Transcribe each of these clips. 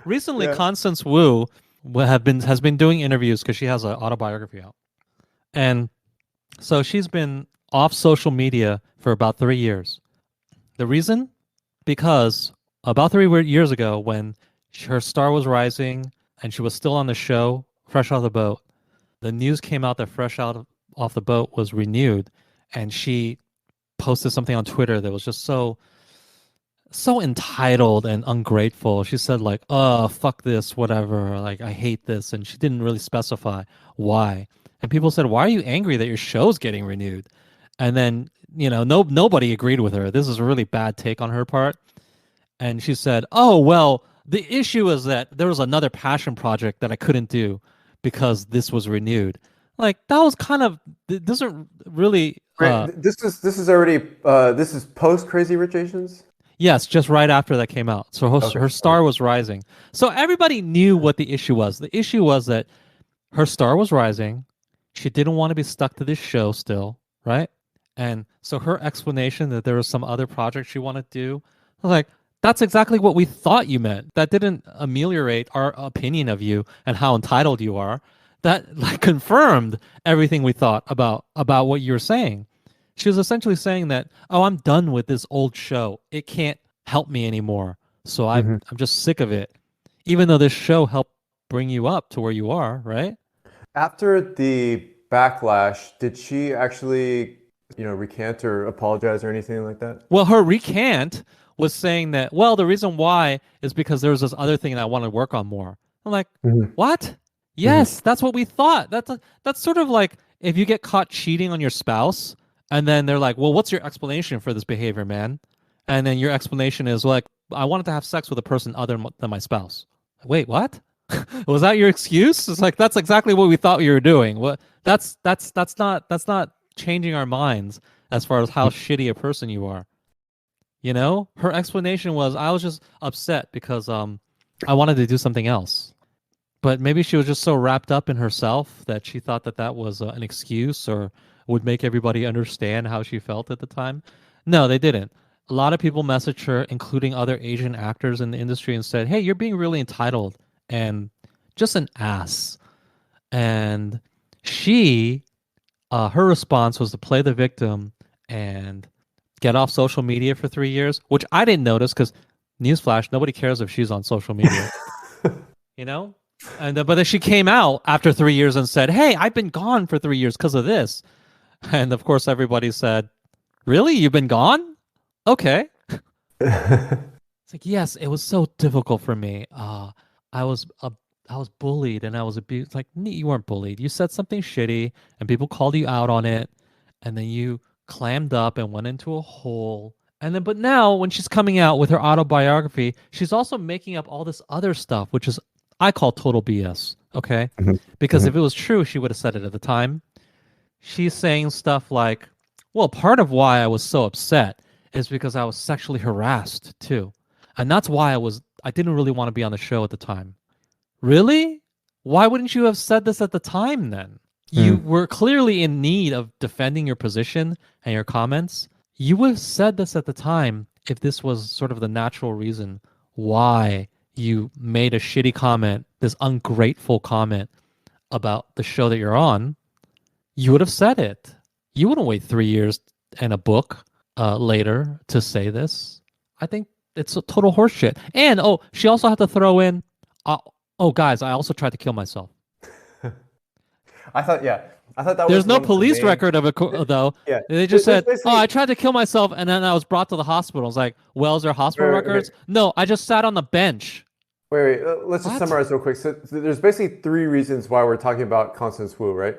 Recently, Yeah. Constance Wu has been doing interviews because she has an autobiography out, and so she's been off social media for about 3 years. The reason? Because about years ago, when her star was rising and she was still on the show, fresh out of the boat, the news came out that off the boat was renewed, and she posted something on Twitter that was just so entitled and ungrateful. She said like, "Oh, fuck this, whatever. Like, I hate this," and she didn't really specify why. And people said, "Why are you angry that your show's getting renewed?" And then nobody agreed with her. This is a really bad take on her part. And she said, "Oh well, the issue is that there was another passion project that I couldn't do because this was renewed." Like that was kind of doesn't really. Right. This is already this is post Crazy Rich Asians. Yes, just right after that came out. So Okay. her Okay. star was rising. So everybody knew what the issue was. The issue was that her star was rising. She didn't want to be stuck to this show still, right? And so her explanation that there was some other project she wanted to do, I was like, that's exactly what we thought you meant. That didn't ameliorate our opinion of you and how entitled you are. That like confirmed everything we thought about what you were saying. She was essentially saying that, "Oh, I'm done with this old show. It can't help me anymore. So Hmm. I'm just sick of it." Even though this show helped bring you up to where you are, right? After the backlash, did she actually, recant or apologize or anything like that? Well, her recant was saying that, well, the reason why is because there was this other thing that I want to work on more. I'm like, Hmm. what? Hmm. Yes, that's what we thought. That's sort of like if you get caught cheating on your spouse, and then they're like, well, what's your explanation for this behavior, man? And then your explanation is like, I wanted to have sex with a person other than my spouse. Wait, what? Was that your excuse? It's like that's exactly what we thought you were doing. What? That's not changing our minds as far as how shitty a person you are. Her explanation was I was just upset because I wanted to do something else. But maybe she was just so wrapped up in herself that she thought that that was an excuse or would make everybody understand how she felt at the time. No, they didn't. A lot of people messaged her, including other Asian actors in the industry, and said, "Hey, you're being really entitled and just an ass." And she, her response was to play the victim and get off social media for 3 years, which I didn't notice because, newsflash, nobody cares if she's on social media, you know? But then she came out after 3 years and said, "Hey, I've been gone for 3 years because of this." And of course, everybody said, "Really? You've been gone? Okay." It's like, yes, it was so difficult for me. I was I was bullied and I was abused. Like, you weren't bullied. You said something shitty and people called you out on it, and then you clammed up and went into a hole. And then, but now when she's coming out with her autobiography, she's also making up all this other stuff, which is I call total BS. Okay, Mhm. because if Mhm. it was true, she would have said it at the time. She's saying stuff like, well, part of why I was so upset is because I was sexually harassed too. And that's why I didn't really want to be on the show at the time. Really? Why wouldn't you have said this at the time then? You Mm. were clearly in need of defending your position and your comments. You would have said this at the time if this was sort of the natural reason why you made a shitty comment, this ungrateful comment about the show that you're on. You would have said it. You wouldn't wait 3 years and a book later to say this. I think it's a total horseshit. And oh, she also had to throw in, uh, oh guys, I also tried to kill myself. Yeah, I thought that There's was no one of the police main. record of it though. Yeah, They just there's said, "Oh, I basically. tried to kill myself," and then I was brought to the hospital. It's like, well, is there hospital Wait, wait, records? No, I just sat on the bench. wait. Let's just What? summarize real quick. So there's basically three reasons why we're talking about Constance Wu, right?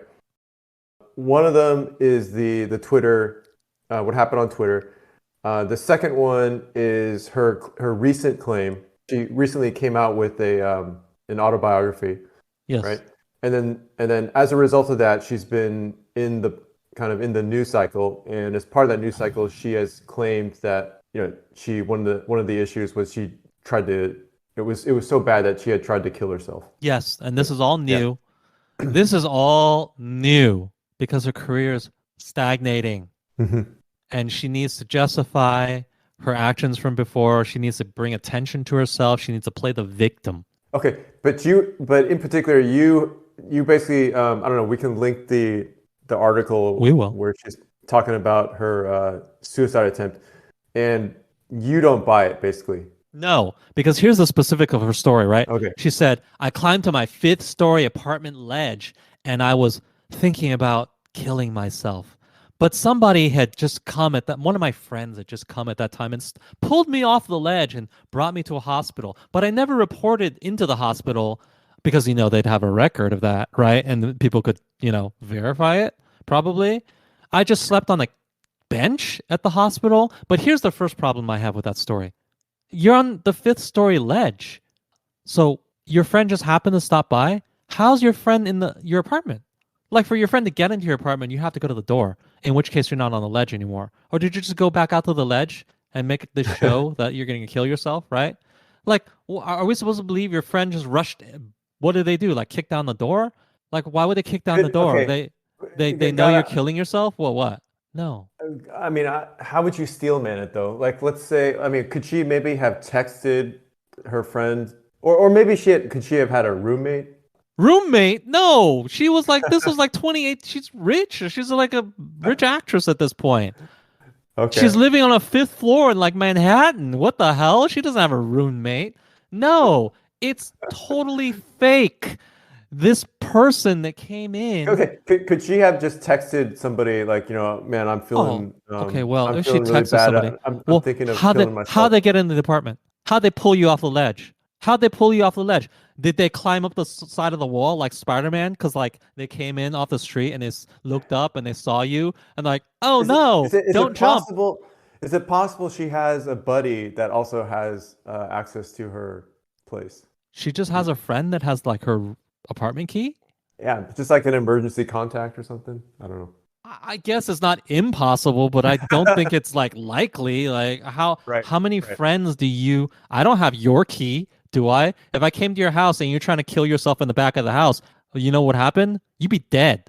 One of them is the Twitter, what happened on Twitter. The second one is her recent claim. She recently came out with an autobiography, Yes. right? And then as a result of that, she's been in the kind of in the news cycle, and as part of that news cycle, she has claimed that she one of the issues was she tried to it was so bad that she had tried to kill herself. Yes, and this is all Yeah. new. This is all new because her career is stagnating. Hmm. And she needs to justify her actions from before. She needs to bring attention to herself. She needs to play the victim. Okay, but in particular, you basically, I don't know. We can link the We article will. where she's talking about her suicide attempt, and you don't buy it, basically. No, because here's the specific of her story, right? Okay. She said, I climbed to my fifth story apartment ledge and I was thinking about killing myself. But somebody had just come at that, one of my friends had just come at that time and pulled me off the ledge and brought me to a hospital. But I never reported into the hospital because, they'd have a record of that, right? And people could, verify it, probably. I just slept on a bench at the hospital. But here's the first problem I have with that story. You're on the fifth story ledge. So your friend just happened to stop by. How's your friend in your apartment? Like for your friend to get into your apartment, you have to go to the door, in which case you're not on the ledge anymore. Or did you just go back out to the ledge and make this show that you're going to kill yourself, right? Like, are we supposed to believe your friend just rushed? What did they do? Like kick down the door? Like, why would they kick down the door? Okay. They know you're Got killing yourself? Well, what? No. I mean, how would you steel man it though? Like, let's say, I mean, could she maybe have texted her friend, or maybe could she have had a roommate? Roommate? No, she was like, this was like 28. She's rich. She's like a rich actress at this point. She's Okay. living on a fifth floor in like Manhattan. What the hell? She doesn't have a roommate. No, it's totally fake. This person that came in. Okay. Could she have just texted somebody like, man, Oh, okay. Well, I'm if she feeling really texted bad. somebody, I'm well, thinking of killing how myself. they get into the apartment? How they pull you off the ledge? How'd they pull you off the ledge? Did they climb up the side of the wall like Spider-Man? Because like they came in off the street and they looked up and they saw you and like, oh Is it no, is it is don't it jump. possible? Is it possible she has a buddy that also has access to her place? She just has a friend that has like her apartment key. Yeah, just like an emergency contact or something. I don't know. I guess it's not impossible, but I don't think it's like likely. Like Right, how many right. friends do you? I don't have your key, do I? If I came to your house and you're trying to kill yourself in the back of the house, you know what happened? You'd be dead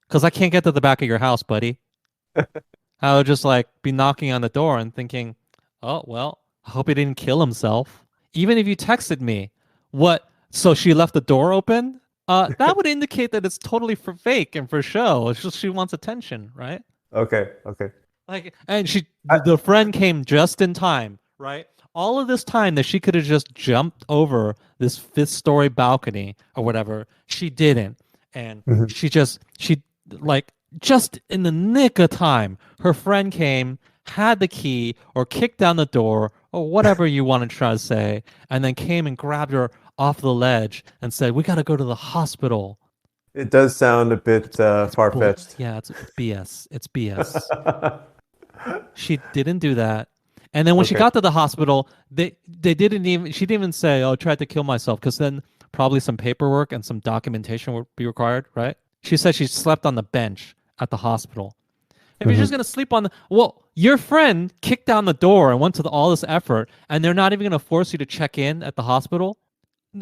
because I can't get to the back of your house, buddy. I would just like be knocking on the door and thinking, oh well, I hope he didn't kill himself. Even if you texted me, what? So she left the door open? That would indicate that it's totally for fake and for show. It's just she wants attention, right? Okay, okay. Like, and I, the friend came just in time, right? All of this time that she could have just jumped over this fifth story balcony or whatever, she didn't. And Mhm. she like, just in the nick of time, her friend came, had the key, or kicked down the door, or whatever you want to try to say, and then came and grabbed her off the ledge and said, we got to go to the hospital. It does sound a bit It's bull. far-fetched. Yeah, it's BS. It's BS. She didn't do that. And then when she Okay. got to the hospital, they didn't even she didn't even say, "Oh, I tried to kill myself," because then probably some paperwork and some documentation would be required, right? She said she slept on the bench at the hospital. If you're just Mhm. gonna sleep on the well, your friend kicked down the door and went to all this effort, and they're not even gonna force you to check in at the hospital.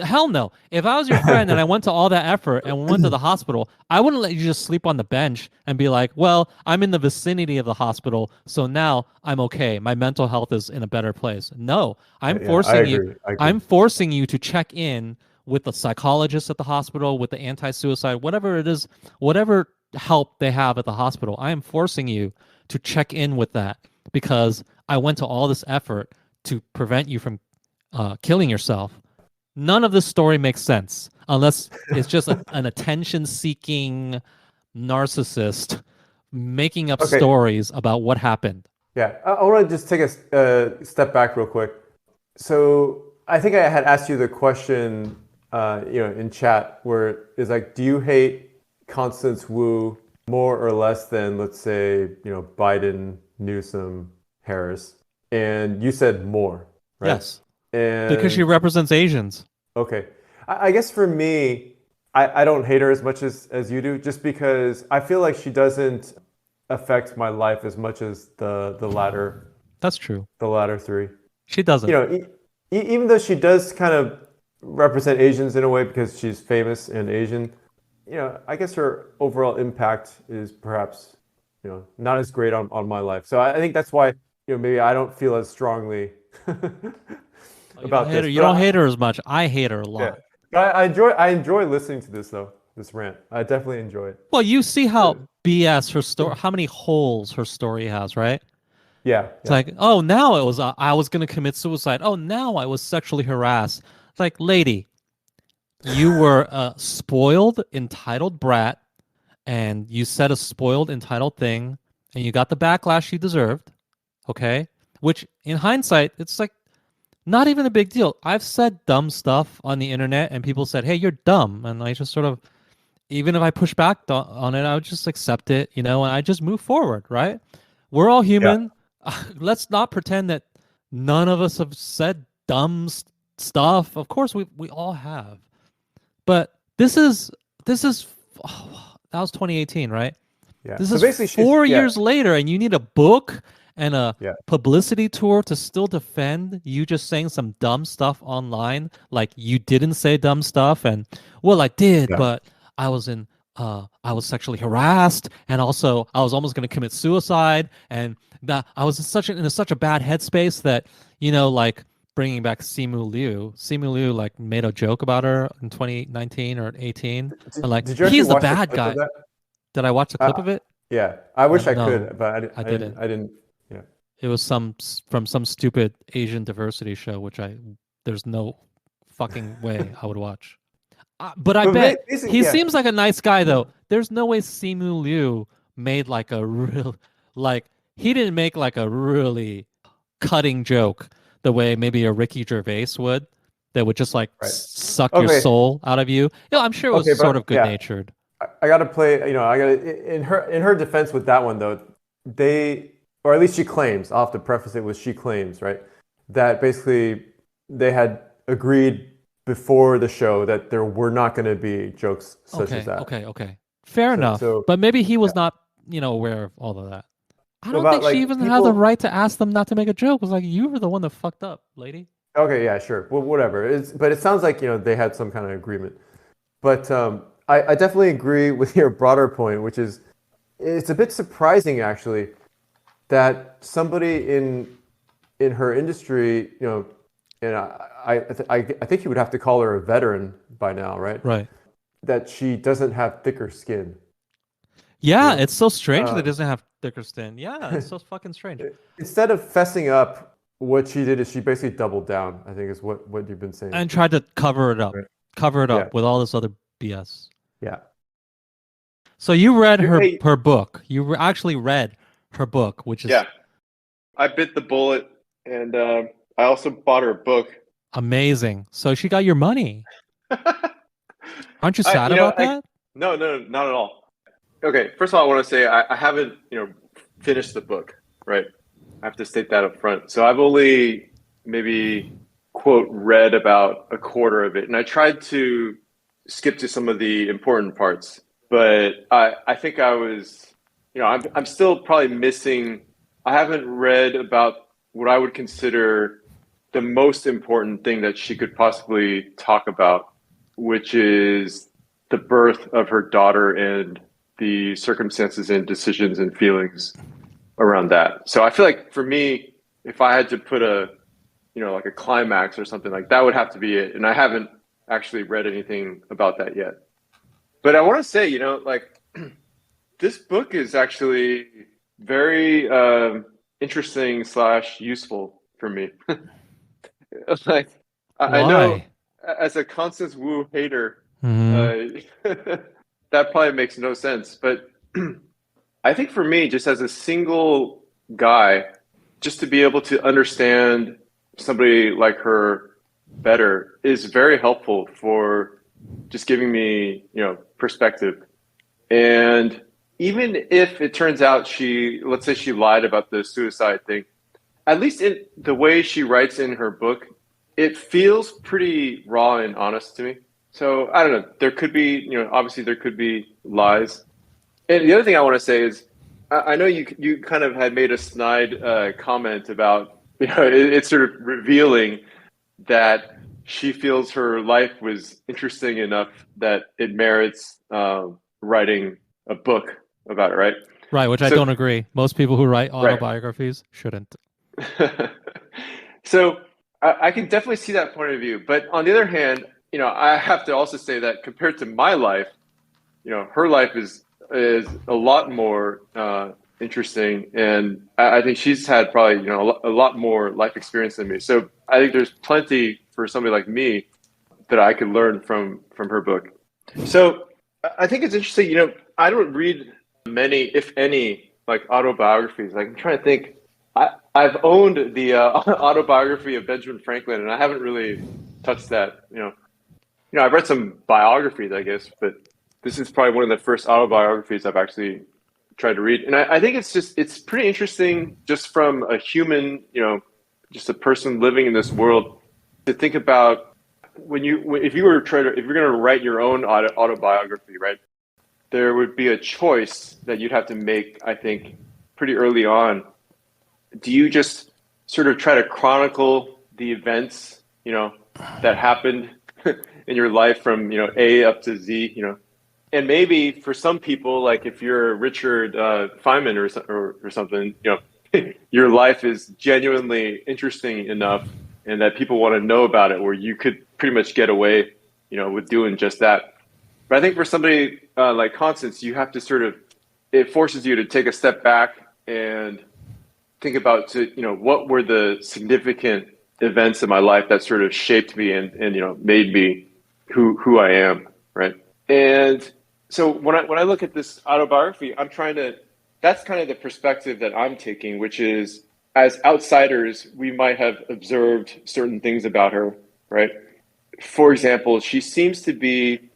Hell no. If I was your friend and I went to all that effort and we went to the hospital, I wouldn't let you just sleep on the bench and be like, well, I'm in the vicinity of the hospital, so now I'm okay. My mental health is in a better place. No, Yeah, I agree. I agree. I'm forcing you to check in with the psychologist at the hospital, with the anti-suicide, whatever it is, whatever help they have at the hospital. I am forcing you to check in with that because I went to all this effort to prevent you from killing yourself. None of this story makes sense unless it's just an attention seeking narcissist making up Okay. stories about what happened. Yeah, I want to just take a step back real quick. So I think I had asked you the question, in chat, where it's like, do you hate Constance Wu more or less than, let's say, Biden, Newsom, Harris? And you said more, right? Yes, because she And represents Asians. okay, I guess for me, I don't hate her as much as you do, just because I feel like she doesn't affect my life as much as the latter That's true. the latter three. She You doesn't. know, even though she does kind of represent Asians in a way because she's famous and Asian, I guess her overall impact is perhaps, not as great on my life. So I think that's why, maybe I don't feel as strongly Oh, you don't about hate her. this, You but don't hate her as much. I hate her a yeah, lot. but I enjoy listening to this though. This rant, I definitely enjoy it. Well, you see Uh, how BS her story, how many holes her story has, right? Yeah, It's yeah, like, oh, now it was I was gonna commit suicide. Oh, now I was sexually harassed. It's like, lady, you were a spoiled, entitled brat, and you said a spoiled, entitled thing, and you got the backlash you deserved. Okay, which in hindsight, it's like not even a big deal. I've said dumb stuff on the internet, and people said, "Hey, you're dumb," and I just sort of, even if I push back on it, I would just accept it, and I just move forward. Right? We're all yeah. human. Let's not pretend that none of us have said dumb stuff. Of course, we all have. But this is oh, that was 2018, right? Yeah. This So is basically, she's 4 years later, and you need a book and a yeah, publicity tour to still defend you just saying some dumb stuff online, like you didn't say dumb stuff, and well, I did, yeah, but I was sexually harassed, and also I was almost going to commit suicide, and that I was in such a bad headspace that like bringing back Simu Liu. Simu Liu like made a joke about her in 2019 or 18, and like Did you actually he's the watch the bad clip of guy. that? Did I watch the clip Uh, of it? yeah, I wish I No, could, but I, di- I I didn't. didn't. I didn't. Yeah. It was from some stupid Asian diversity show, which there's no fucking way I would watch. But I But bet basically, he yeah, seems like a nice guy though. There's no way Simu Liu made like a real like he didn't make like a really cutting joke the way maybe a Ricky Gervais would that would just like right. suck your Okay, soul out of you. I'm sure it was okay, sort but of good yeah, natured. I got to play. I got to in her defense with that one though. They, or at least she claims. I'll have to preface it with she claims, right? That basically they had agreed before the show that there were not going to be jokes such as Okay, that. okay, okay. Fair So, enough. so But maybe he yeah. was not, aware of all of that. I So don't think about she like even had the people. right to ask them not to make a joke. It was like you were the one that fucked up, lady. Okay, yeah, sure. Well, whatever. But it sounds like they had some kind of agreement. But I definitely agree with your broader point, which is it's a bit surprising actually that somebody in her industry, and I think you would have to call her a veteran by now, right? Right. That she doesn't have thicker skin, you Yeah, know? it's so strange that it Um, doesn't have thicker skin. Yeah, it's so fucking strange. instead of fessing up, what she did is she basically doubled down, I think is what you've been saying. And tried to cover it up. Right. Cover it Yeah, up with all this other BS. yeah. So you read Hey, her book. You actually read her book, which is Yeah, I bit the bullet, and I also bought her a book. amazing. So she got your money. Aren't you I, sad you know, about I that? no, no, not at all. Okay, first of all, I want to say I haven't, finished the book, right? I have to state that up front. So I've only maybe quote read about a quarter of it, and I tried to skip to some of the important parts, but I think I was, I'm still probably missing. I haven't read about what I would consider the most important thing that she could possibly talk about, which is the birth of her daughter and the circumstances and decisions and feelings around that. So I feel like for me, if I had to put like a climax or something, like that would have to be it. And I haven't actually read anything about that yet. But I want to say, like this book is actually very interesting slash useful for me. Like I know Why? as a Constance Wu hater, Hmm. that probably makes no sense. But I think for me, just as a single guy, just to be able to understand somebody like her better is very helpful for just giving me, perspective. And even if it turns out let's say she lied about the suicide thing, at least in the way she writes in her book, it feels pretty raw and honest to me. So I don't know. There could be, obviously there could be lies. And the other thing I want to say is, I know you kind of had made a snide comment about, it's sort of revealing that she feels her life was interesting enough that it merits writing a book about it, right? Right, which I So, don't agree. Most people who write right. autobiographies shouldn't. So I can definitely see that point of view. But on the other hand, I have to also say that compared to my life, her life is a lot more interesting, and I think she's had probably a lot more life experience than me. So I think there's plenty for somebody like me that I could learn from her book. So I think it's interesting. I don't read many, if any, like autobiographies. Like I'm trying to think. I've owned the autobiography of Benjamin Franklin, and I haven't really touched that. I've read some biographies, I guess, but this is probably one of the first autobiographies I've actually tried to read. And I think it's pretty interesting just from a human, just a person living in this world to think about if you're going to write your own autobiography, right? There would be a choice that you'd have to make, I think, pretty early on. Do you just sort of try to chronicle the events, that happened in your life from, A up to Z, and maybe for some people, like if you're Richard Feynman or something, your life is genuinely interesting enough and that people want to know about it, where you could pretty much get away, with doing just that. But I think for somebody like Constance, you have to it forces you to take a step back and think about, what were the significant events in my life that sort of shaped me and made me who I am, right? And so when I look at this autobiography, that's kind of the perspective that I'm taking, which is as outsiders, we might have observed certain things about her, right? For example, she seems to be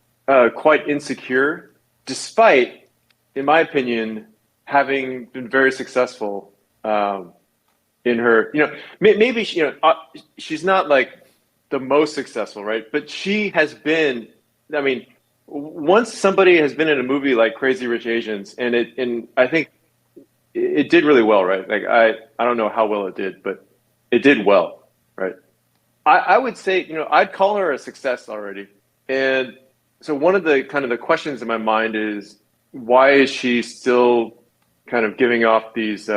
quite insecure, despite, in my opinion, having been very successful in her, maybe she's not like the most successful, right? But she has been. I mean, once somebody has been in a movie like Crazy Rich Asians, and I think it did really well, right? Like I don't know how well it did, but it did well, right? I would say, I'd call her a success already. And so one of the kind of the questions in my mind is, why is she still kind of giving off these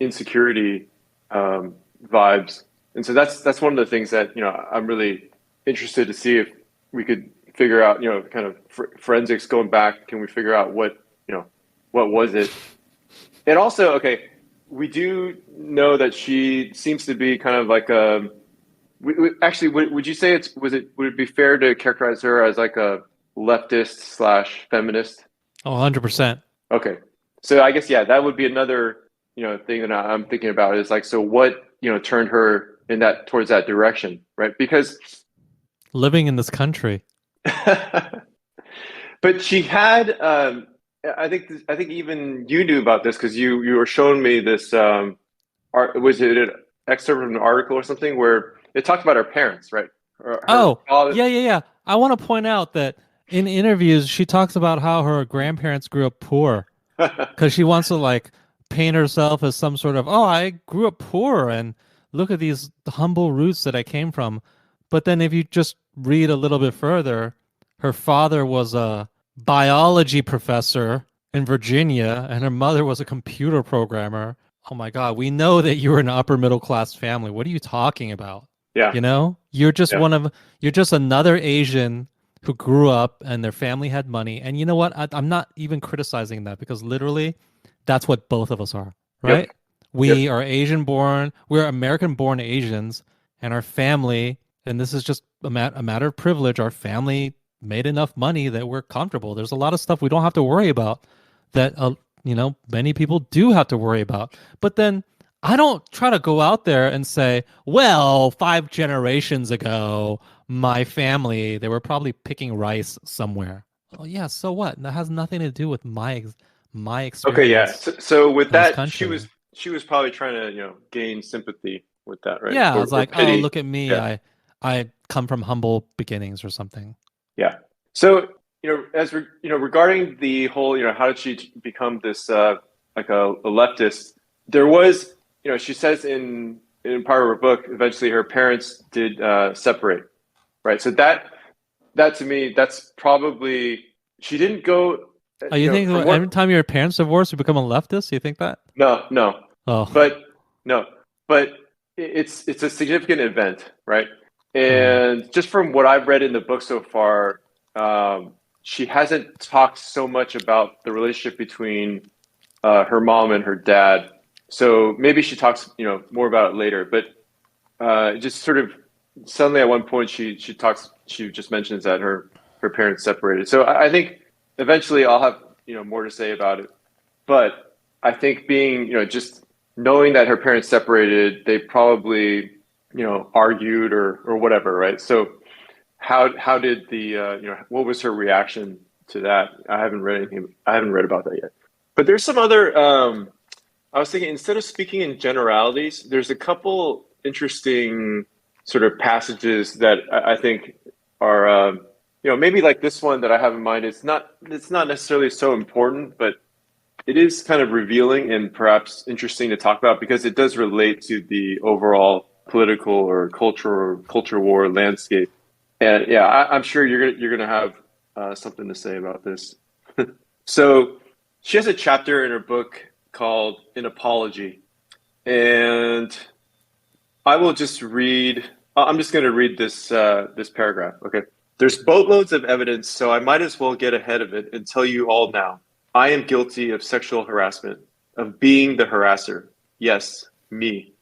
insecurity vibes? And so that's one of the things that I'm really interested to see if we could figure out, kind of forensics going back. Can we figure out what was it? And also, okay, we do know that she seems to be kind of like actually, would you say would it be fair to characterize her as like a leftist / feminist? Oh, 100%. Okay. So I guess, yeah, that would be another, thing that I'm thinking about is like, so what, turned her towards that direction, right? Because Living in this country. but she had, I think even you knew about this because you were showing me this, was it an excerpt from an article or something where it talked about her parents, right? Oh, yeah. I want to point out that in interviews, she talks about how her grandparents grew up poor because she wants to like paint herself as some sort of, oh, I grew up poor and look at these humble roots that I came from. But then if you just read a little bit further, her father was a biology professor in Virginia and her mother was a computer programmer. Oh my God, we know that you were an upper middle class family. What are you talking about? Yeah. You're just Yeah. you're just another Asian who grew up and their family had money. And you know what? I'm not even criticizing that because literally that's what both of us are, right? Yep. We Yep. are Asian born, we're American born Asians, and our family, and this is just a matter of privilege, our family made enough money that we're comfortable. There's a lot of stuff we don't have to worry about that, many people do have to worry about. But then I don't try to go out there and say, well, 5 generations ago, my family, they were probably picking rice somewhere. Oh yeah, so what? That has nothing to do with my Okay. Yeah. experience So with in this that, she country. was she was probably trying to gain sympathy with that, right? Yeah, I was Or like, oh, pity. look at me. Yeah. I come from humble beginnings or something. Yeah. So, regarding the whole, how did she become this like a leftist? There was, she says in part of her book, eventually her parents did separate, right? So that to me, that's probably she didn't go, Oh, you think from every what? time your parents divorce, you become a leftist? You think that? No, no, Oh, but no, but it's a significant event, right? Mm. And just from what I've read in the book so far, she hasn't talked so much about the relationship between her mom and her dad. So maybe she talks, more about it later. But just sort of suddenly at one point she just mentions that her parents separated. So I think eventually I'll have more to say about it. But I think being just knowing that her parents separated, they probably argued or whatever, right? So how did the what was her reaction to that? I haven't read anything. I haven't read about that yet. But there's some other. I was thinking instead of speaking in generalities, there's a couple interesting sort of passages that I think are maybe like this one that I have in mind. It's not necessarily so important, but it is kind of revealing and perhaps interesting to talk about because it does relate to the overall political or culture war landscape. And yeah, I'm sure you're gonna have something to say about this. So she has a chapter in her book called "An Apology," and I will just read. I'm just going to read this paragraph. Okay. There's boatloads of evidence, so I might as well get ahead of it and tell you all now. I am guilty of sexual harassment, of being the harasser. Yes, me.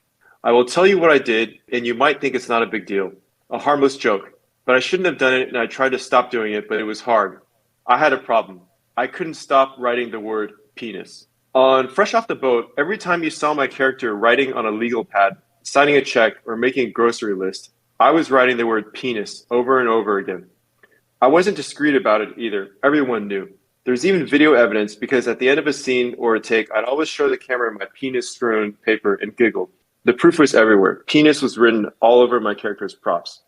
I will tell you what I did, and you might think it's not a big deal, a harmless joke. But I shouldn't have done it, and I tried to stop doing it, but it was hard. I had a problem. I couldn't stop writing the word penis. On Fresh Off the Boat, every time you saw my character writing on a legal pad, signing a check, or making a grocery list, I was writing the word penis over and over again. I wasn't discreet about it either. Everyone knew. There's even video evidence because at the end of a scene or a take, I'd always show the camera my penis-strewn paper and giggle. The proof was everywhere. Penis was written all over my character's props.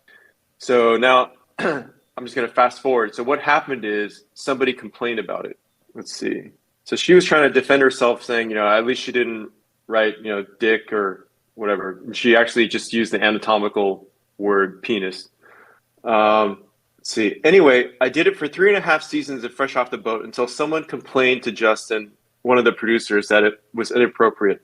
So now I'm just going to fast forward. So what happened is somebody complained about it. Let's see. So she was trying to defend herself saying, at least she didn't write, dick or whatever. She actually just used the anatomical word penis. Let's see. Anyway, I did it for 3.5 seasons of Fresh Off the Boat until someone complained to Justin, one of the producers, that it was inappropriate.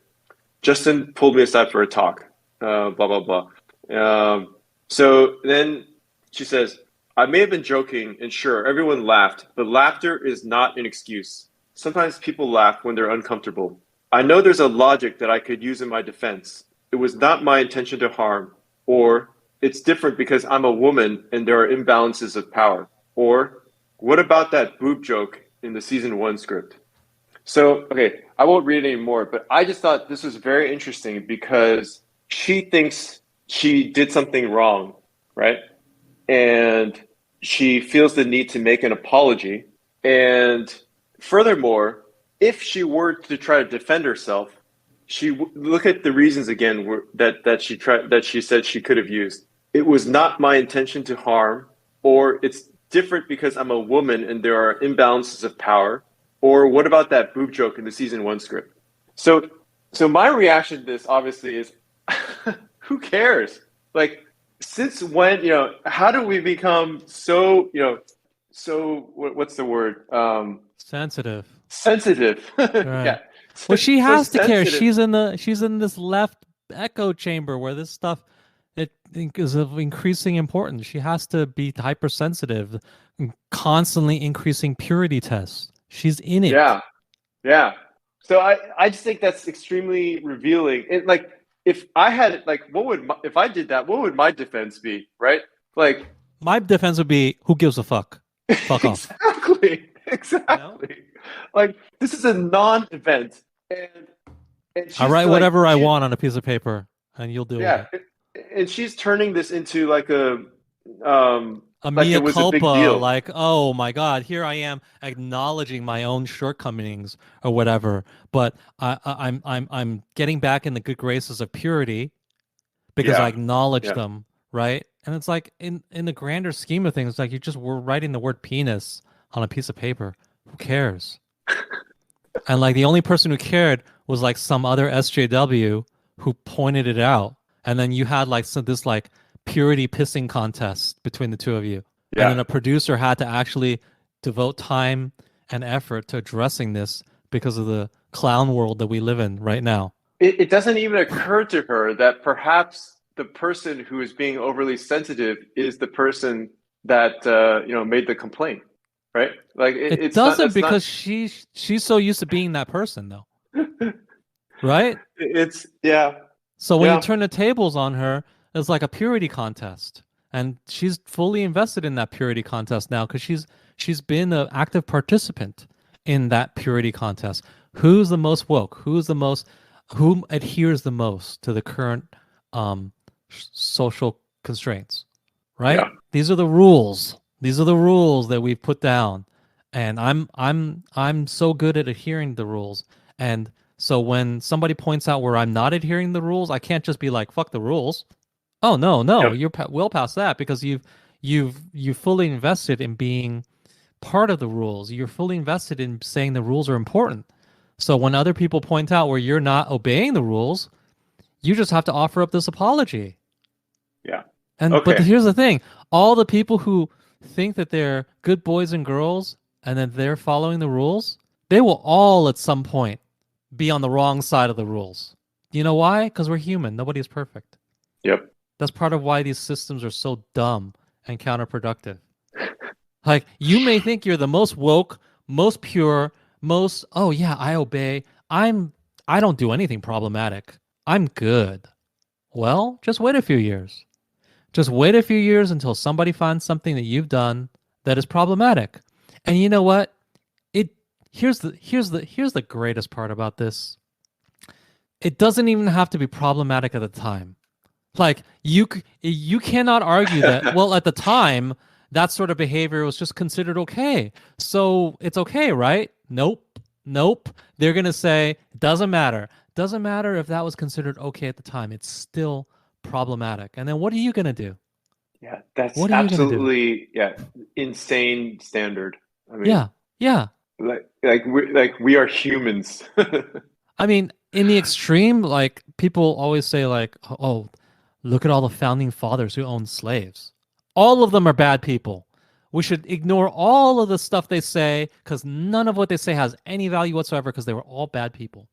Justin pulled me aside for a talk. Blah, blah, blah. So then she says, I may have been joking, and sure, everyone laughed, but laughter is not an excuse. Sometimes people laugh when they're uncomfortable. I know there's a logic that I could use in my defense. It was not my intention to harm, or it's different because I'm a woman and there are imbalances of power. Or what about that boob joke in the season 1 script? So, okay, I won't read it anymore, but I just thought this was very interesting because she thinks she did something wrong, right? And she feels the need to make an apology. And furthermore, if she were to try to defend herself, look at the reasons again that she said she could have used. It was not my intention to harm, or it's different because I'm a woman and there are imbalances of power, or what about that boob joke in the season 1 script? So my reaction to this obviously is, who cares? Like, since when? How do we become so? What's the word? Sensitive. Sensitive. Right. Yeah. Well, she So has to care. sensitive. She's in this left echo chamber where this stuff it is of increasing importance. She has to be hypersensitive, and constantly increasing purity tests. She's in it. Yeah. Yeah. So I just think that's extremely revealing. And like, if I had like, if I did that, what would my defense be? Right? Like, My defense would be, who gives a fuck? Fuck off. Exactly. Like, this is a non-event, and I she's write like, whatever I want on a piece of paper, and you'll deal with yeah, it. and she's turning this into like A like it mea was a big culpa, deal. like, oh my God, here I am acknowledging my own shortcomings or whatever. But I'm getting back in the good graces of purity because I Yeah, acknowledge yeah, them, right? And it's like in the grander scheme of things, like you just were writing the word penis on a piece of paper. Who cares? And like the only person who cared was like some other SJW who pointed it out. And then you had like this like purity pissing contest between the two of you. And yeah. then a producer had to actually devote time and effort to addressing this because of the clown world that we live in right now. it doesn't even occur to her that perhaps the person who is being overly sensitive is the person that made the complaint, right? Like It it's not. doesn't That's not. because she's so used to being that person though, right? It's yeah, So when you yeah, turn the tables on her, it's like a purity contest, and she's fully invested in that purity contest now because she's been an active participant in that purity contest. Who's the most woke? Who adheres the most to the current social constraints? Right? yeah, These are the rules. These are the rules that we've put down, and I'm so good at adhering to the rules. And so when somebody points out where I'm not adhering to the rules, I can't just be like, "Fuck the rules." Oh no, no, yep, you're well past that because you've fully invested in being part of the rules. You're fully invested in saying the rules are important. So when other people point out where you're not obeying the rules, you just have to offer up this apology. yeah. And but Okay, here's the thing: all the people who think that they're good boys and girls and that they're following the rules, they will all at some point be on the wrong side of the rules. You know why? Because we're human. Nobody is perfect. yep, That's part of why these systems are so dumb and counterproductive. Like you may think you're the most woke, most pure, most oh yeah, I obey. I don't do anything problematic. I'm good. Well, just wait a few years. Just wait a few years until somebody finds something that you've done that is problematic. And you know what? It here's the greatest part about this. It doesn't even have to be problematic at the time. Like you cannot argue that well at the time that sort of behavior was just considered okay. So it's okay, right? Nope. Nope. They're going to say it doesn't matter. Doesn't matter if that was considered okay at the time. It's still problematic. And then what are you going to do? yeah. That's What are you going to do? absolutely insane standard. I mean, Yeah. Yeah. we are humans. I mean, in the extreme, like people always say, like, "Oh, look at all the founding fathers who owned slaves. All of them are bad people. We should ignore all of the stuff they say because none of what they say has any value whatsoever because they were all bad people."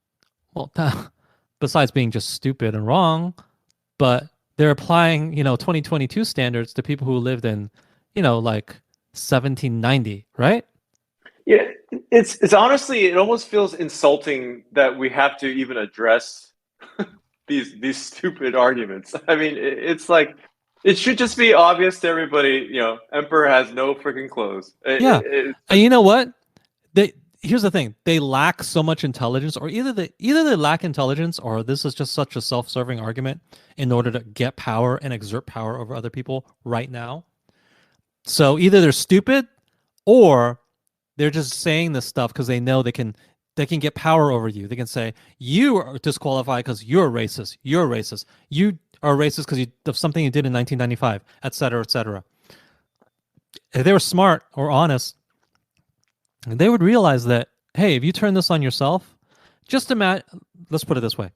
Well, besides being just stupid and wrong, but they're applying, 2022 standards to people who lived in, like 1790, right? Yeah, it's honestly, it almost feels insulting that we have to even address these stupid arguments. I mean, it's like it should just be obvious to everybody. Emperor has no freaking clothes. Yeah. And you know what? They Here's the thing: they lack so much intelligence, or either they lack intelligence, or this is just such a self-serving argument in order to get power and exert power over other people right now. So either they're stupid, or they're just saying this stuff because they know they can get power over you. They can say you are disqualified because you're racist. You're racist. You are racist because of something you did in 1995, et cetera, et cetera. If they were smart or honest, they would realize that, hey, if you turn this on yourself, just imagine, let's put it this way.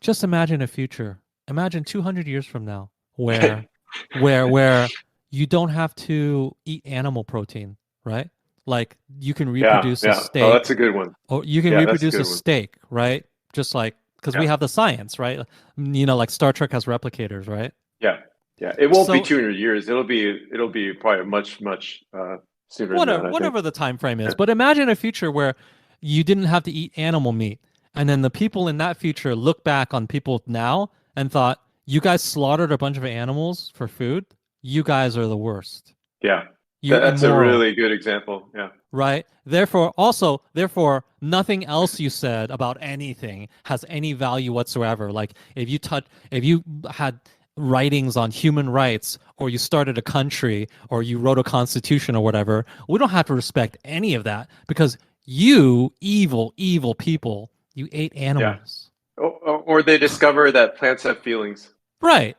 Just imagine a future. Imagine 200 years from now where where you don't have to eat animal protein, right? Like you can yeah, reproduce a yeah. Oh, that's steak a good one. or you can Yeah, that's a reproduce a good one. steak, right? Just like because we Yeah, have the science, right? Like Star Trek has replicators, right? yeah, yeah. It won't be So 200 years. It'll be probably much sooner than whatever that, I think. whatever the time frame is, Yeah, but imagine a future where you didn't have to eat animal meat, and then the people in that future look back on people now and thought, "You guys slaughtered a bunch of animals for food. You guys are the worst. yeah. You're That's a immoral." really good example. Yeah, Right? Therefore, nothing else you said about anything has any value whatsoever. Like if you had writings on human rights, or you started a country, or you wrote a constitution or whatever, we don't have to respect any of that because you evil, evil people, you ate yeah. animals. Or they discover that plants have feelings. Right.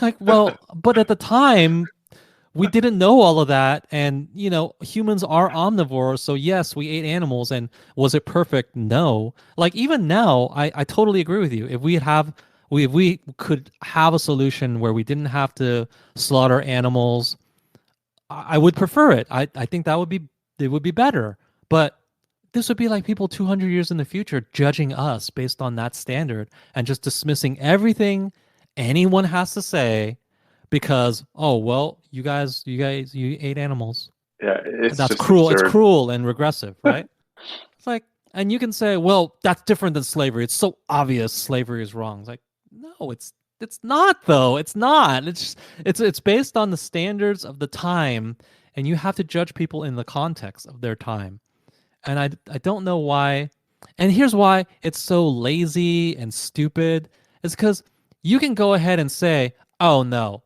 Like, well, but at the time, we didn't know all of that, and humans are omnivores, so yes, we ate animals. And was it perfect? No. Like even now, I totally agree with you. If we could have a solution where we didn't have to slaughter animals, I would prefer it. I think that would be it would be better. But this would be like people 200 years in the future judging us based on that standard and just dismissing everything anyone has to say because, oh, well, you ate animals. Yeah, it's That's just cruel. It's absurd. cruel and regressive, right? It's like, and you can say, well, that's different than slavery. It's so obvious slavery is wrong. It's like, no, it's not though. It's not. It's based on the standards of the time, and you have to judge people in the context of their time. And I don't know why. And here's why it's so lazy and stupid. It's because you can go ahead and say, oh no,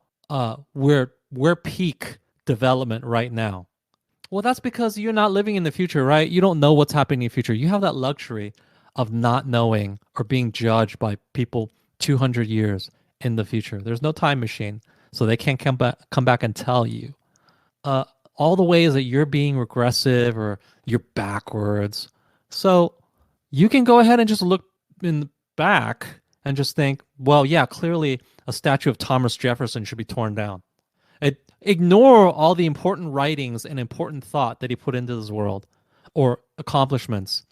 we're peak development right now. Well, that's because you're not living in the future, right? You don't know what's happening in the future. You have that luxury of not knowing or being judged by people 200 years in the future. There's no time machine, so they can't come back and tell you. Uh, all the ways that you're being regressive or you're backwards. So you can go ahead and just look in the back and just think, well, yeah, clearly a statue of Thomas Jefferson should be torn down. Ignore all the important writings and important thought that he put into this world or accomplishments.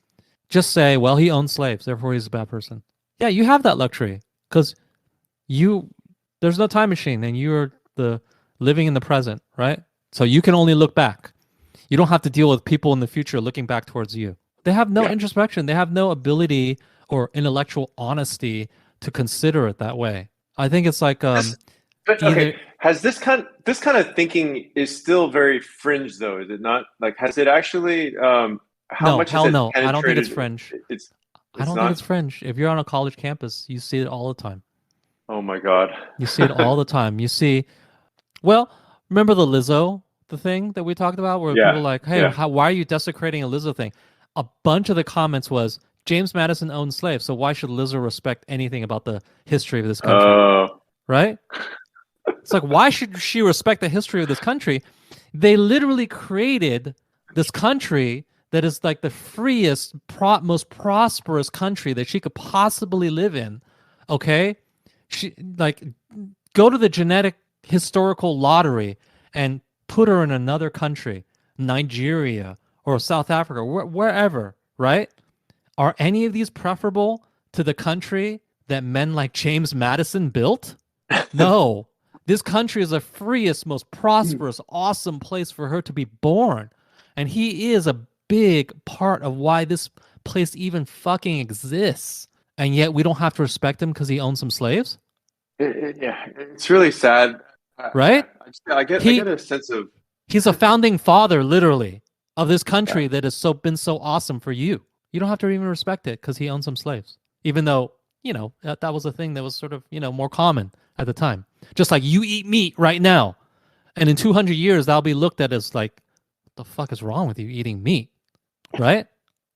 Just say, well, he owned slaves, therefore he's a bad person. Yeah, you have that luxury because there's no time machine and you're the living in the present, right? So you can only look back. You don't have to deal with people in the future looking back towards you. They have no introspection. They have no ability or intellectual honesty to consider it that way. I think it's like But okay, has this kind of thinking is still very fringe though, is it not? Like, has it actually? How much hell has it no. I don't think it's penetrated? fringe. It's I don't not. think it's fringe. If you're on a college campus, you see it all the time. Oh my God. You see it all the time. You see, well, remember the thing that we talked about where people Yeah. are like, hey, Yeah. why are you desecrating a Lizzo thing? A bunch of the comments was, James Madison owned slaves, so why should Lizzo respect anything about the history of this country? Right? It's like, why should she respect the history of this country? They literally created this country that is like the freest, most prosperous country that she could possibly live in. Okay? She like go to the genetic historical lottery and put her in another country, Nigeria or South Africa, wherever, right? Are any of these preferable to the country that men like James Madison built? No. This country is the freest, most prosperous, awesome place for her to be born. And he is a big part of why this place even fucking exists. And yet we don't have to respect him because he owns some slaves? Yeah, it's really sad. Right? I get a sense of he's a founding father, literally, of this country that has been so awesome for you. You don't have to even respect it because he owns some slaves, even though that was a thing that was sort of more common at the time. Just like you eat meat right now, and in 200 years that'll be looked at as like, what the fuck is wrong with you eating meat, right?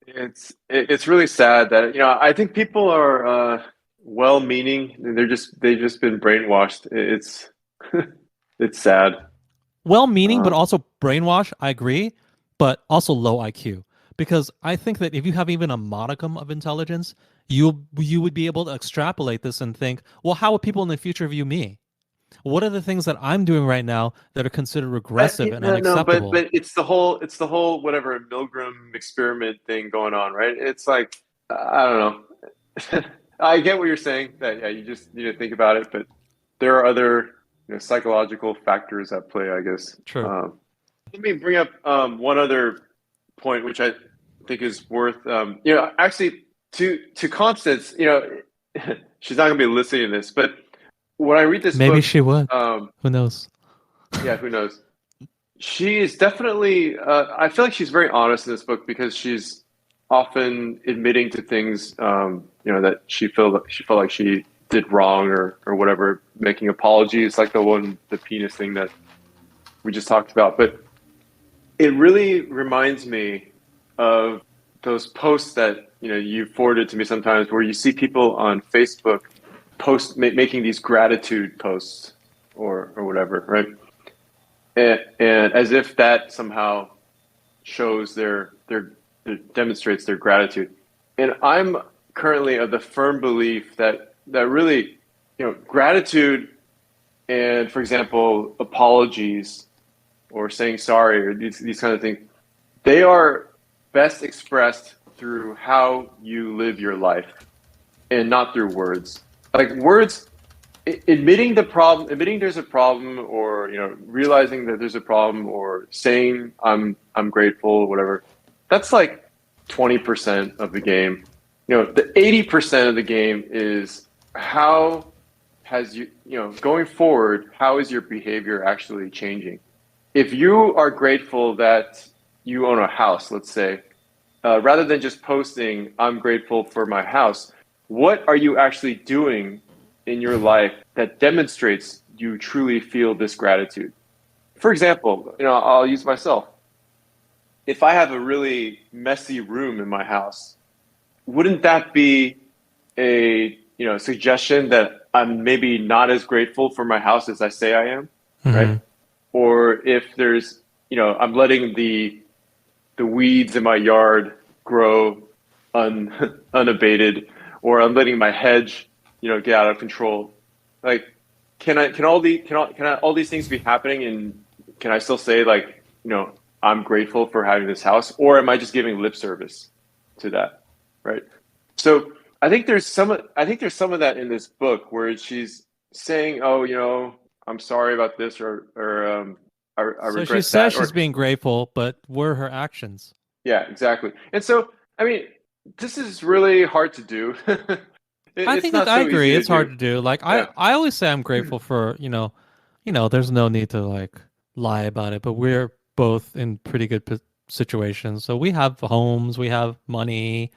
It's really sad that I think people are well-meaning. They've just been brainwashed. It's it's sad. Well-meaning, but also brainwashed. I agree, but also low IQ. Because I think that if you have even a modicum of intelligence, you would be able to extrapolate this and think, well, how would people in the future view me? What are the things that I'm doing right now that are considered regressive and unacceptable? But it's the whole whatever Milgram experiment thing going on, right? It's like I don't know. I get what you're saying that you just need to think about it, but there are other psychological factors at play, I guess. True. Let me bring up one other point, which I think is worth actually to Constance. She's not going to be listening to this, but when I read this maybe book, she would. Who knows? Yeah, who knows? She is definitely. I feel like she's very honest in this book because she's often admitting to things, that she felt like she did wrong or whatever, making apologies, like the penis thing that we just talked about. But it really reminds me of those posts that you forwarded to me sometimes, where you see people on Facebook making these gratitude posts or whatever, right? And as if that somehow shows demonstrates their gratitude. And I'm currently of the firm belief that really, gratitude and, for example, apologies or saying sorry or these kind of things, they are best expressed through how you live your life and not through words. Like words, admitting there's a problem, or realizing that there's a problem, or saying I'm grateful, whatever. That's like 20% of the game. The 80% of the game is how has going forward, how is your behavior actually changing? If you are grateful that you own a house, let's say, rather than just posting, I'm grateful for my house, what are you actually doing in your life that demonstrates you truly feel this gratitude? For example, I'll use myself. If I have a really messy room in my house, wouldn't that be a suggestion that I'm maybe not as grateful for my house as I say I am, right? Or if there's, I'm letting the weeds in my yard grow unabated, or I'm letting my hedge, get out of control. Like, can all these things be happening, and can I still say like, I'm grateful for having this house, or am I just giving lip service to that, right? So I think there's some of that in this book where she's saying, oh, I'm sorry about this, or I So regret she says that. she's being grateful, but were her actions? Yeah, exactly. And so, I mean, this is really hard to do. I It's think that not I so easy agree. to It's hard do. to do. Like Yeah, I always say I'm grateful for, there's no need to like lie about it, but we're both in pretty good situations. So we have homes, we have money,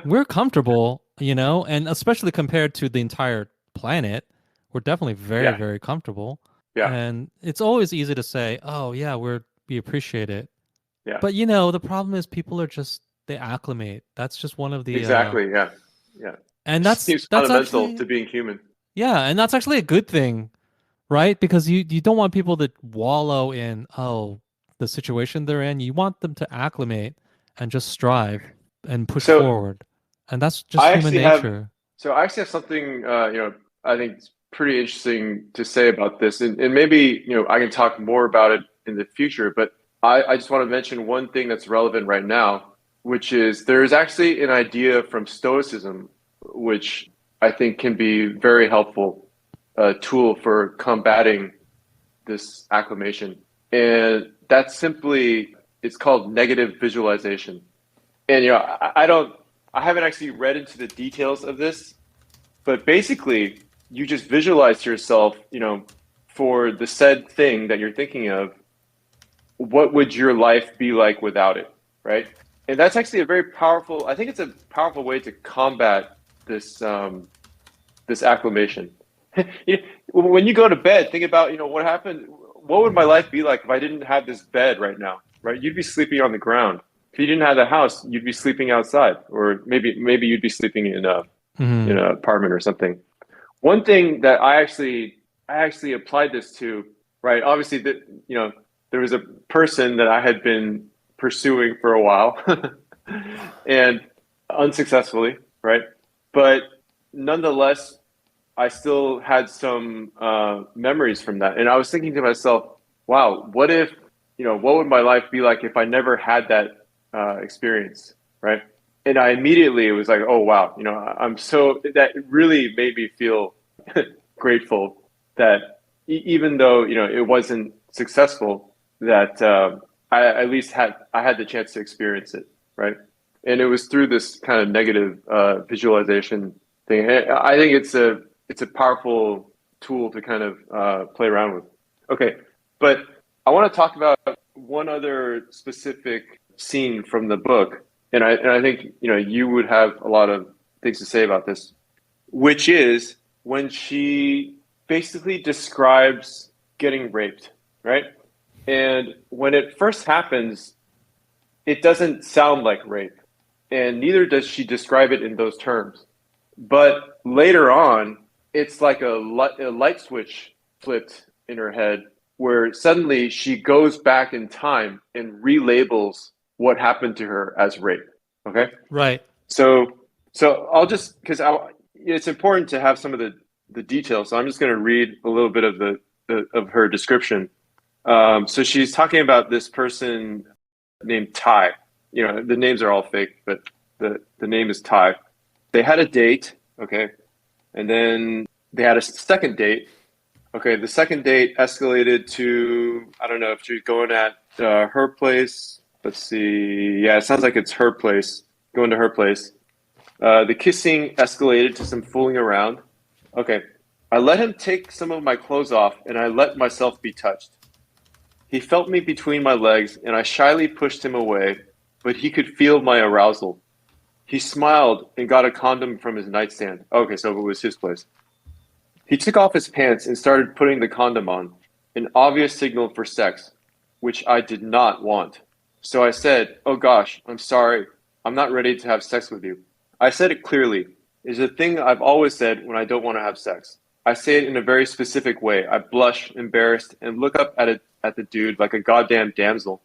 we're comfortable, and especially compared to the entire planet, we're definitely very, yeah, very comfortable. yeah, And it's always easy to say, "Oh, yeah, we appreciate it." yeah. But the problem is people are just they acclimate. That's just one of the Exactly. Yeah, yeah. and It seems that's fundamental to actually being human. yeah, and that's actually a good thing, right? Because you don't want people to wallow in, the situation they're in. You want them to acclimate and just strive and push So forward. And that's just I human actually have, nature. something, I think it's pretty interesting to say about this, and maybe I can talk more about it in the future. But I just want to mention one thing that's relevant right now, which is there's actually an idea from Stoicism, which I think can be very helpful tool for combating this acclimation, and that's simply it's called negative visualization. And I haven't actually read into the details of this, but basically you just visualize yourself, for the said thing that you're thinking of, what would your life be like without it, right? And that's actually I think it's a powerful way to combat this acclimation. When you go to bed, think about, what happened, what would my life be like if I didn't have this bed right now, right? You'd be sleeping on the ground. If you didn't have the house, you'd be sleeping outside, or maybe you'd be sleeping in Hmm. an apartment or something. One thing that I actually applied this to, right? Obviously, that there was a person that I had been pursuing for a while, and unsuccessfully, right? But nonetheless, I still had some memories from that, and I was thinking to myself, "Wow, what would my life be like if I never had that experience, right?" And I immediately was like, "Oh wow, I'm so that really made me feel grateful that even though it wasn't successful, that I at least had the chance to experience it, right?" And it was through this kind of negative visualization thing. I think it's a powerful tool to kind of play around with. Okay, but I want to talk about one other specific scene from the book, and I think you would have a lot of things to say about this, which is when she basically describes getting raped, right? And when it first happens, it doesn't sound like rape, and neither does she describe it in those terms. But later on, it's like a light switch flipped in her head, where suddenly she goes back in time and relabels what happened to her as rape. Okay, Right. so I'll just because it's important to have some of the details. So I'm just going to read a little bit of of her description. So she's talking about this person named Ty, the names are all fake, but the name is Ty. They had a date, okay, and then they had a second date. Okay, the second date escalated to, I don't know if she was going at her place. Let's see. Yeah, it sounds like it's her place. Going to her place. The kissing escalated to some fooling around. Okay, I let him take some of my clothes off and I let myself be touched. He felt me between my legs and I shyly pushed him away, but he could feel my arousal. He smiled and got a condom from his nightstand. Okay, so it was his place. He took off his pants and started putting the condom on, an obvious signal for sex, which I did not want. So I said, "Oh gosh, I'm sorry. I'm not ready to have sex with you." I said it clearly. It's a thing I've always said when I don't want to have sex. I say it in a very specific way. I blush, embarrassed, and look up at the dude like a goddamn damsel,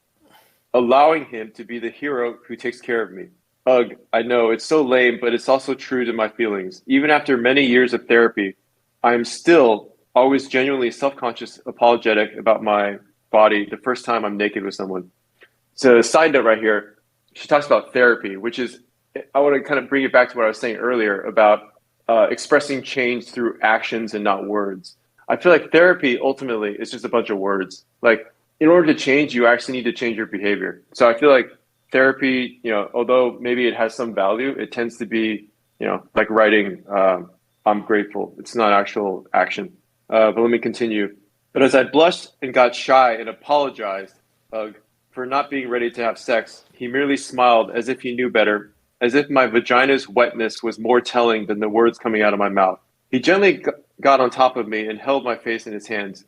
allowing him to be the hero who takes care of me. Ugh, I know, it's so lame, but it's also true to my feelings. Even after many years of therapy, I am still always genuinely self-conscious, apologetic about my body the first time I'm naked with someone. So, a side note right here, she talks about therapy, which is, I want to kind of bring it back to what I was saying earlier about expressing change through actions and not words. I feel like therapy ultimately is just a bunch of words. Like, in order to change, you actually need to change your behavior. So I feel like therapy, although maybe it has some value, it tends to be, like writing, I'm grateful. It's not actual action. But let me continue. But as I blushed and got shy and apologized for not being ready to have sex, he merely smiled as if he knew better, as if my vagina's wetness was more telling than the words coming out of my mouth. He gently got on top of me and held my face in his hands.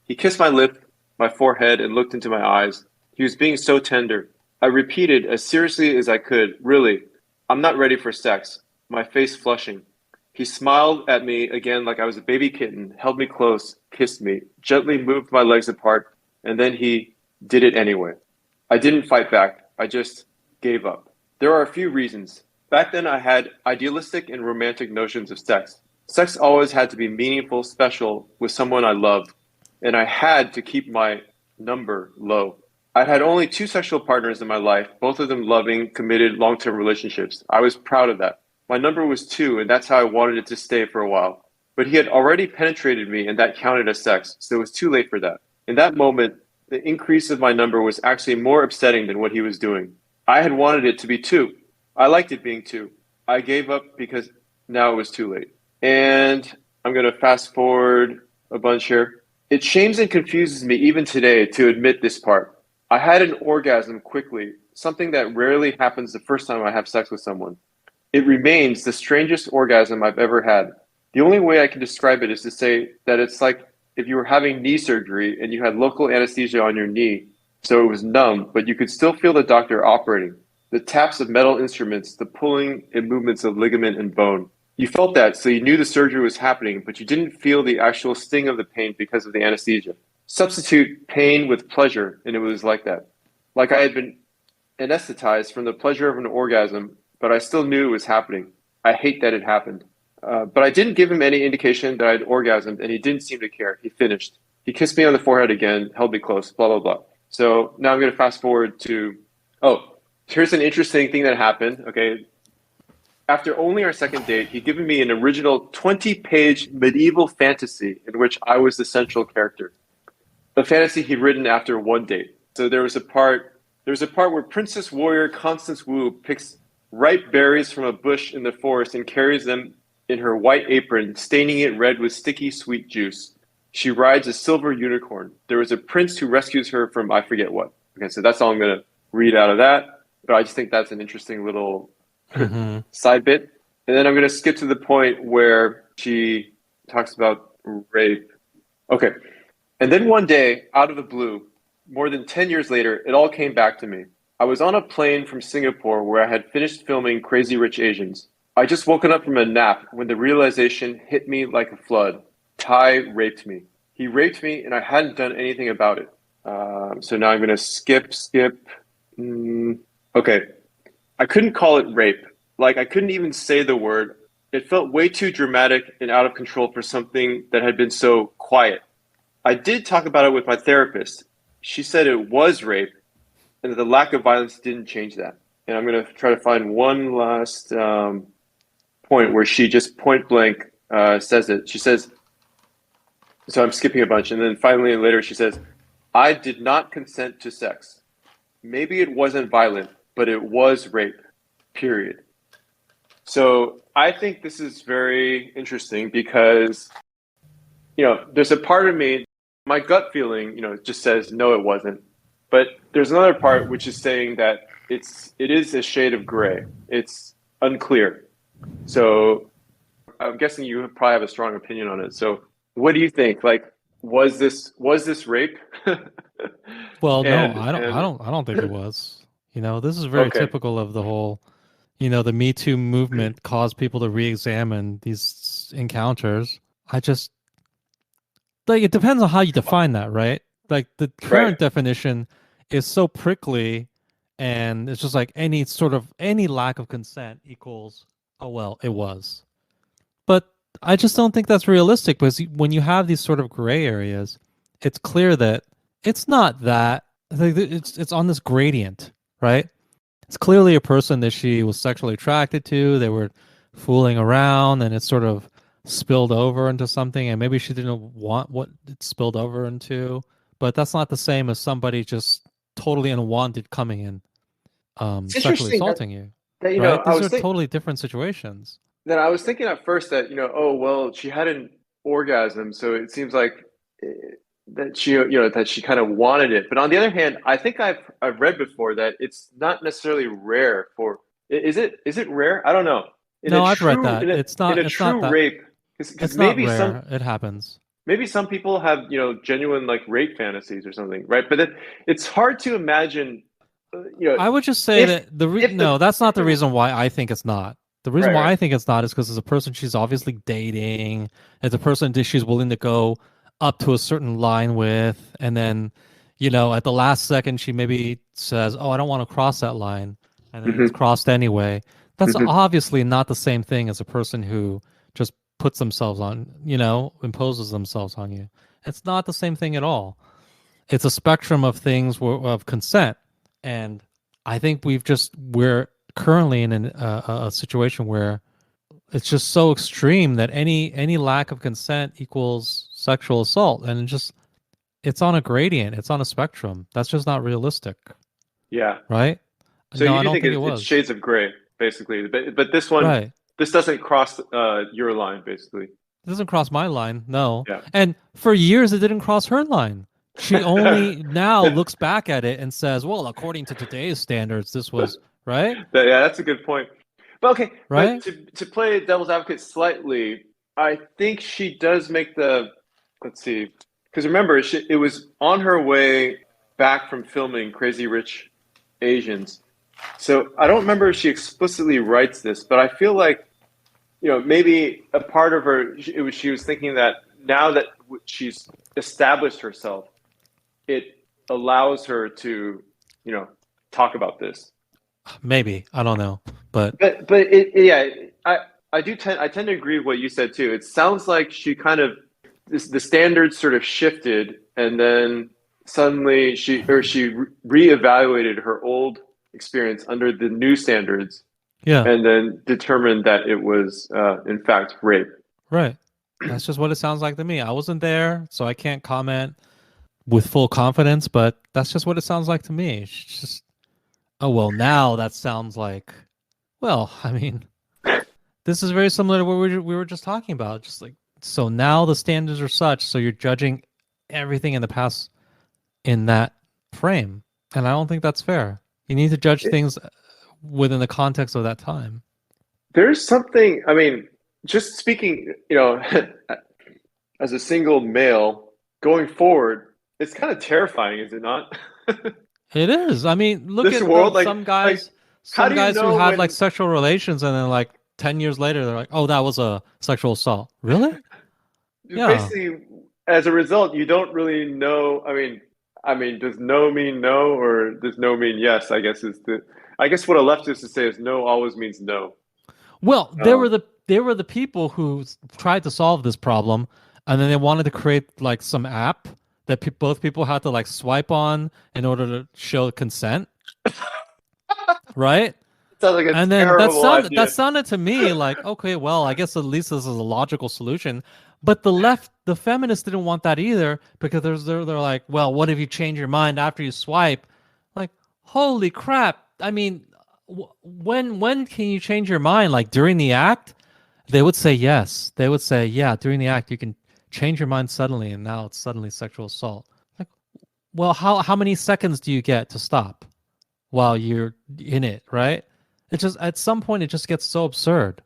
He kissed my lip, my forehead, and looked into my eyes. He was being so tender. I repeated as seriously as I could, "Really, I'm not ready for sex," my face flushing. He smiled at me again like I was a baby kitten, held me close, kissed me, gently moved my legs apart, and then he did it anyway. I didn't fight back. I just gave up. There are a few reasons. Back then, I had idealistic and romantic notions of sex. Sex always had to be meaningful, special, with someone I loved, and I had to keep my number low. I'd had only 2 sexual partners in my life, both of them loving, committed, long-term relationships. I was proud of that. My number was 2, and that's how I wanted it to stay for a while. But he had already penetrated me, and that counted as sex, so it was too late for that. In that moment, the increase of my number was actually more upsetting than what he was doing. I had wanted it to be 2. I liked it being 2. I gave up because now it was too late. And I'm going to fast forward a bunch here. It shames and confuses me even today to admit this part. I had an orgasm quickly, something that rarely happens the first time I have sex with someone. It remains the strangest orgasm I've ever had. The only way I can describe it is to say that it's like if you were having knee surgery and you had local anesthesia on your knee, so it was numb, but you could still feel the doctor operating. The taps of metal instruments, the pulling and movements of ligament and bone. You felt that, so you knew the surgery was happening, but you didn't feel the actual sting of the pain because of the anesthesia. Substitute pain with pleasure, and it was like that. Like I had been anesthetized from the pleasure of an orgasm, but I still knew it was happening. I hate that it happened. But I didn't give him any indication that I'd orgasmed, and he didn't seem to care. He finished. He kissed me on the forehead again, held me close, blah, blah, blah. So now I'm going to fast forward to, here's an interesting thing that happened, okay? After only our second date, he'd given me an original 20-page medieval fantasy in which I was the central character. A fantasy he'd written after one date. So there was a part where Princess Warrior Constance Wu picks ripe berries from a bush in the forest and carries them in her white apron, staining it red with sticky sweet juice. She rides a silver unicorn. There was a prince who rescues her from I forget what. Okay, so that's all I'm going to read out of that. But I just think that's an interesting little side bit. And then I'm going to skip to the point where she talks about rape. Okay. And then one day, out of the blue, more than 10 years later, it all came back to me. I was on a plane from Singapore where I had finished filming Crazy Rich Asians. I just woken up from a nap when the realization hit me like a flood. Ty raped me. He raped me and I hadn't done anything about it. So now I'm going to skip. Okay. I couldn't call it rape. Like I couldn't even say the word. It felt way too dramatic and out of control for something that had been so quiet. I did talk about it with my therapist. She said it was rape, and the lack of violence didn't change that. And I'm going to try to find one last point where she just point blank says it. She says, so I'm skipping a bunch, and then finally later she says, "I did not consent to sex. Maybe it wasn't violent, but it was rape. Period." So I think this is very interesting because, there's a part of me, my gut feeling, just says no, it wasn't. But there's another part which is saying that it is a shade of gray. It's unclear. So I'm guessing you probably have a strong opinion on it. So what do you think? Like, was this rape? Well, no, And I don't think it was. This is very okay, typical of the whole, the Me Too movement caused people to re-examine these encounters. I just like it depends on how you define that, right? Like the right. current definition is so prickly, and it's just like any lack of consent equals, oh well, it was. But I just don't think that's realistic because when you have these sort of gray areas, it's clear that it's not that. Like, it's on this gradient, right? It's clearly a person that she was sexually attracted to. They were fooling around, and it sort of spilled over into something. And maybe she didn't want what it spilled over into, but that's not the same as somebody just totally unwanted coming in, It's sexually interesting assaulting you, that right? These are totally different situations. I was thinking at first that oh well, she had an orgasm, so it seems like eh, that she kind of wanted it. But on the other hand, I think I've read before that it's not necessarily rare for. Is it rare? I don't know. In a No, I've read true that. in a It's not true that. rape, because It's not rare. It happens. maybe some people have genuine like rape fantasies or something, right? But it's hard to imagine, I would just say if that if the no, that's if not the the reason why I think it's not. The reason right, why right. I think it's not is because it's a person she's obviously dating. It's a person that she's willing to go up to a certain line with, and then, at the last second she maybe says, "Oh, I don't want to cross that line," and then it's Hmm. crossed anyway. That's Hmm. obviously not the same thing as a person who just puts themselves on, imposes themselves on you. It's not the same thing at all. It's a spectrum of things of consent, and I think we're currently in a situation where it's just so extreme that any lack of consent equals sexual assault, and it's on a gradient, it's on a spectrum. That's just not realistic, Yeah. right? So No, you I do don't think think it it's was. shades of gray, basically. But Right. this doesn't cross your line, basically. It doesn't cross my line, no. Yeah. And for years, it didn't cross her line. She only now looks back at it and says, well, according to today's standards, this was, right? Yeah, that's a good point. But okay, but Right? to play devil's advocate slightly, I think she does make let's see, because remember, it was on her way back from filming Crazy Rich Asians. So I don't remember if she explicitly writes this, but I feel like maybe a part of her, she was thinking that now that she's established herself, it allows her to, talk about this. Maybe. I don't know. But But yeah, I tend to agree with what you said too. It sounds like she kind of the standards sort of shifted, and then suddenly she reevaluated her old experience under the new standards, yeah, and then determined that it was in fact rape. right. That's just what it sounds like to me. I wasn't there, so I can't comment with full confidence, but that's just what it sounds like to me. It's just, oh, well, now that sounds like, well, I mean, this is very similar to what we were just talking about. Just like, so now the standards are such, so you're judging everything in the past in that frame. And I don't think that's fair. You need to judge things within the context of that time. There's something. I mean, just speaking, as a single male going forward, it's kind of terrifying, is it not? It is. I mean, look This at world, how some do you guys who know had like when sexual relations and then like 10 years later they're like, "Oh, that was a sexual assault." Really? Yeah. basically as a result you don't really know? I mean, does no mean no, or does no mean yes? I guess what a leftist would say is no always means no. Well, Um, there were the people who tried to solve this problem, and then they wanted to create like some app that both people had to like swipe on in order to show consent, right? Sounds like a And then terrible idea. that sounded to me like, okay, well, I guess at least this is a logical solution. But the left, the feminists didn't want that either because they're like, well, what if you change your mind after you swipe? Like, holy crap! I mean, when can you change your mind? Like during the act? They would say yes. They would say, yeah, during the act you can change your mind suddenly, and now it's suddenly sexual assault. Like, well, how many seconds do you get to stop while you're in it, right? It just at some point it just gets so absurd,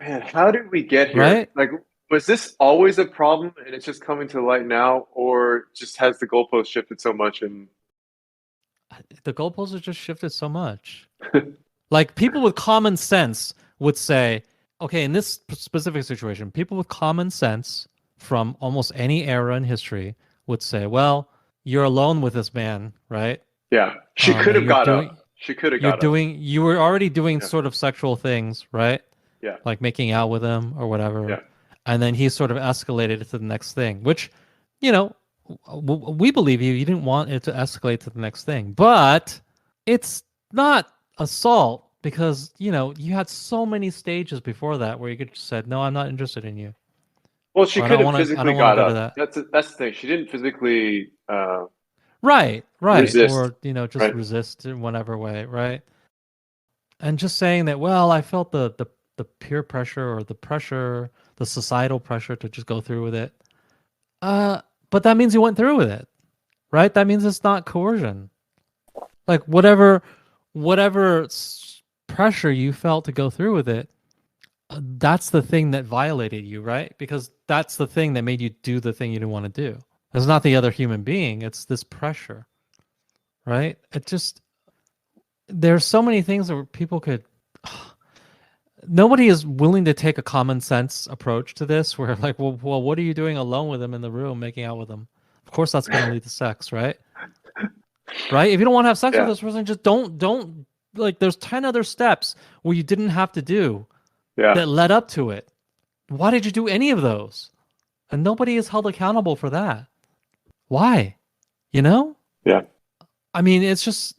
Man, how did we get here? right? Like, was this always a problem and it's just coming to light now, or just has the goalpost shifted so much? And The goalposts have just shifted so much. Like people with common sense would say, okay, in this specific situation, people with common sense from almost any era in history would say, well, you're alone with this man, right? yeah, she could And have got up. She could have got up. you were already doing Yeah. sort of sexual things, right? Yeah. Like making out with him or whatever. Yeah. And then he sort of escalated it to the next thing, which, you know, we believe you. You didn't want it to escalate to the next thing, but it's not assault because, you know, you had so many stages before that where you could just said, no, I'm not interested in you. Well, she Or I could don't have wanna- I physically don't wanna got go to up. that. That's the thing. She didn't physically. Right. Resist. Or, you know, just Right. resist in whatever way, right? And just saying that, well, I felt the peer pressure or the pressure, the societal pressure to just go through with it. But that means you went through with it, right? That means it's not coercion. Like whatever pressure you felt to go through with it, that's the thing that violated you, right? Because that's the thing that made you do the thing you didn't want to do. It's not the other human being, it's this pressure, right? It just there's so many things that people could nobody is willing to take a common sense approach to this where like, well, what are you doing alone with him in the room making out with him? Of course that's going to lead to sex, right? Right? If you don't want to have sex Yeah. with this person, just don't like there's 10 other steps where you didn't have to do Yeah. that led up to it. Why did you do any of those? And nobody is held accountable for that. Why? You know? Yeah. I mean, it's just,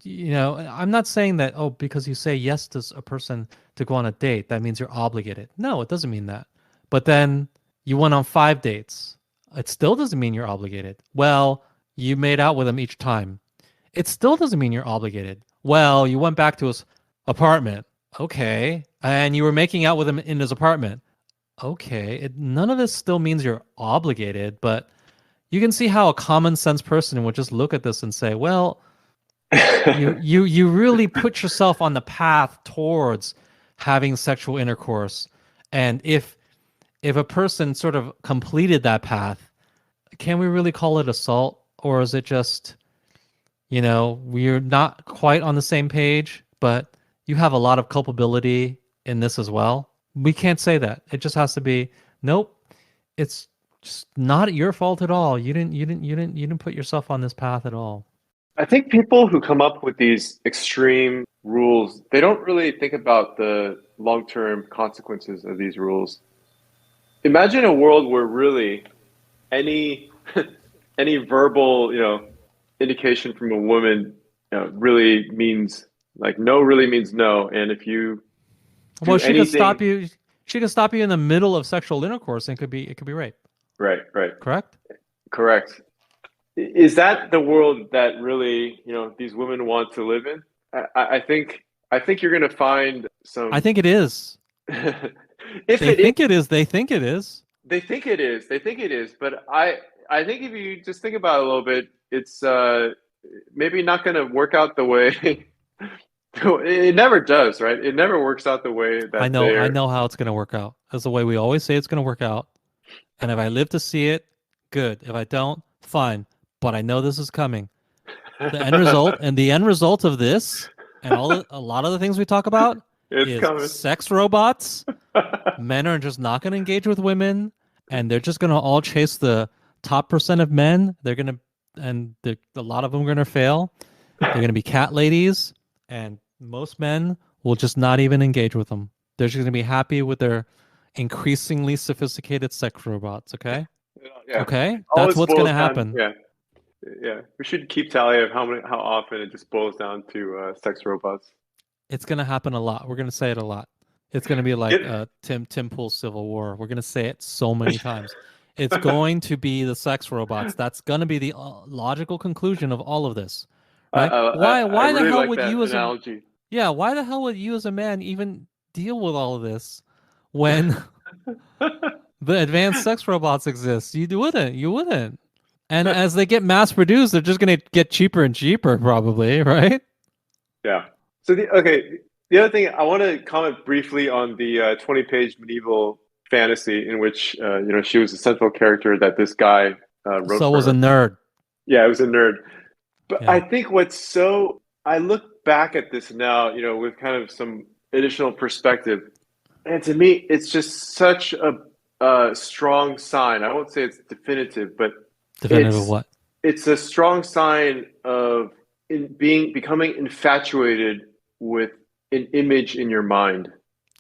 you know, I'm not saying that, oh, because you say yes to a person to go on a date, that means you're obligated. No, it doesn't mean that. But then you went on 5 dates. It still doesn't mean you're obligated. Well, you made out with him each time. It still doesn't mean you're obligated. Well, you went back to his apartment. Okay. And you were making out with him in his apartment. Okay. None of this still means you're obligated, but you can see how a common sense person would just look at this and say, well, you really put yourself on the path towards having sexual intercourse. And if a person sort of completed that path, can we really call it assault? Or is it just, you know, we're not quite on the same page, but you have a lot of culpability in this as well? We can't say that. It just has to be, nope, it's just not your fault at all. You didn't put yourself on this path at all. I think people who come up with these extreme rules, they don't really think about the long-term consequences of these rules. Imagine a world where really any any verbal, indication from a woman, really means like no really means no. And if you do Well, she could stop anything, you. She could stop you in the middle of sexual intercourse, and it could be rape. right, Correct? correct. Is that the world that really, these women want to live in? I think you're going to find some. I think it is. If They it is, think it is. They think it is. they think it is. They think it is. But I think if you just think about it a little bit, it's maybe not going to work out the way. It never does, right? It never works out the way that I know how it's going to work out. That's the way we always say it's going to work out. And if I live to see it, good. If I don't, fine. But I know this is coming. The end result of this, and a lot of the things we talk about, It's is coming. sex robots. Men are just not going to engage with women, and they're just going to all chase the top percent of men. A lot of them are going to fail. They're going to be cat ladies, and most men will just not even engage with them. They're just going to be happy with their increasingly sophisticated sex robots. Okay. Yeah. Okay, Always that's what's boils gonna down. happen. Yeah. Yeah. We should keep tally of how often it just boils down to sex robots. It's gonna happen a lot. We're gonna say it a lot. It's gonna be like It, Tim Pool's Civil War. We're gonna say it so many times. It's going to be the sex robots. That's gonna be the logical conclusion of all of this, right? I Why the really hell like would that you as a analogy. yeah? Why the hell would you as a man even deal with all of this when the advanced sex robots exist? You wouldn't. You wouldn't. And as they get mass produced, they're just gonna get cheaper and cheaper, probably, right? Yeah. So the other thing I want to comment briefly on the 20-page medieval fantasy in which she was the central character that this guy wrote So for was a her. nerd. Yeah, it was a nerd. But I Yeah. think I look back at this now, with kind of some additional perspective, and to me, it's just such a strong sign. I won't say it's definitive, but Definitive of it's what? it's a strong sign of becoming infatuated with an image in your mind.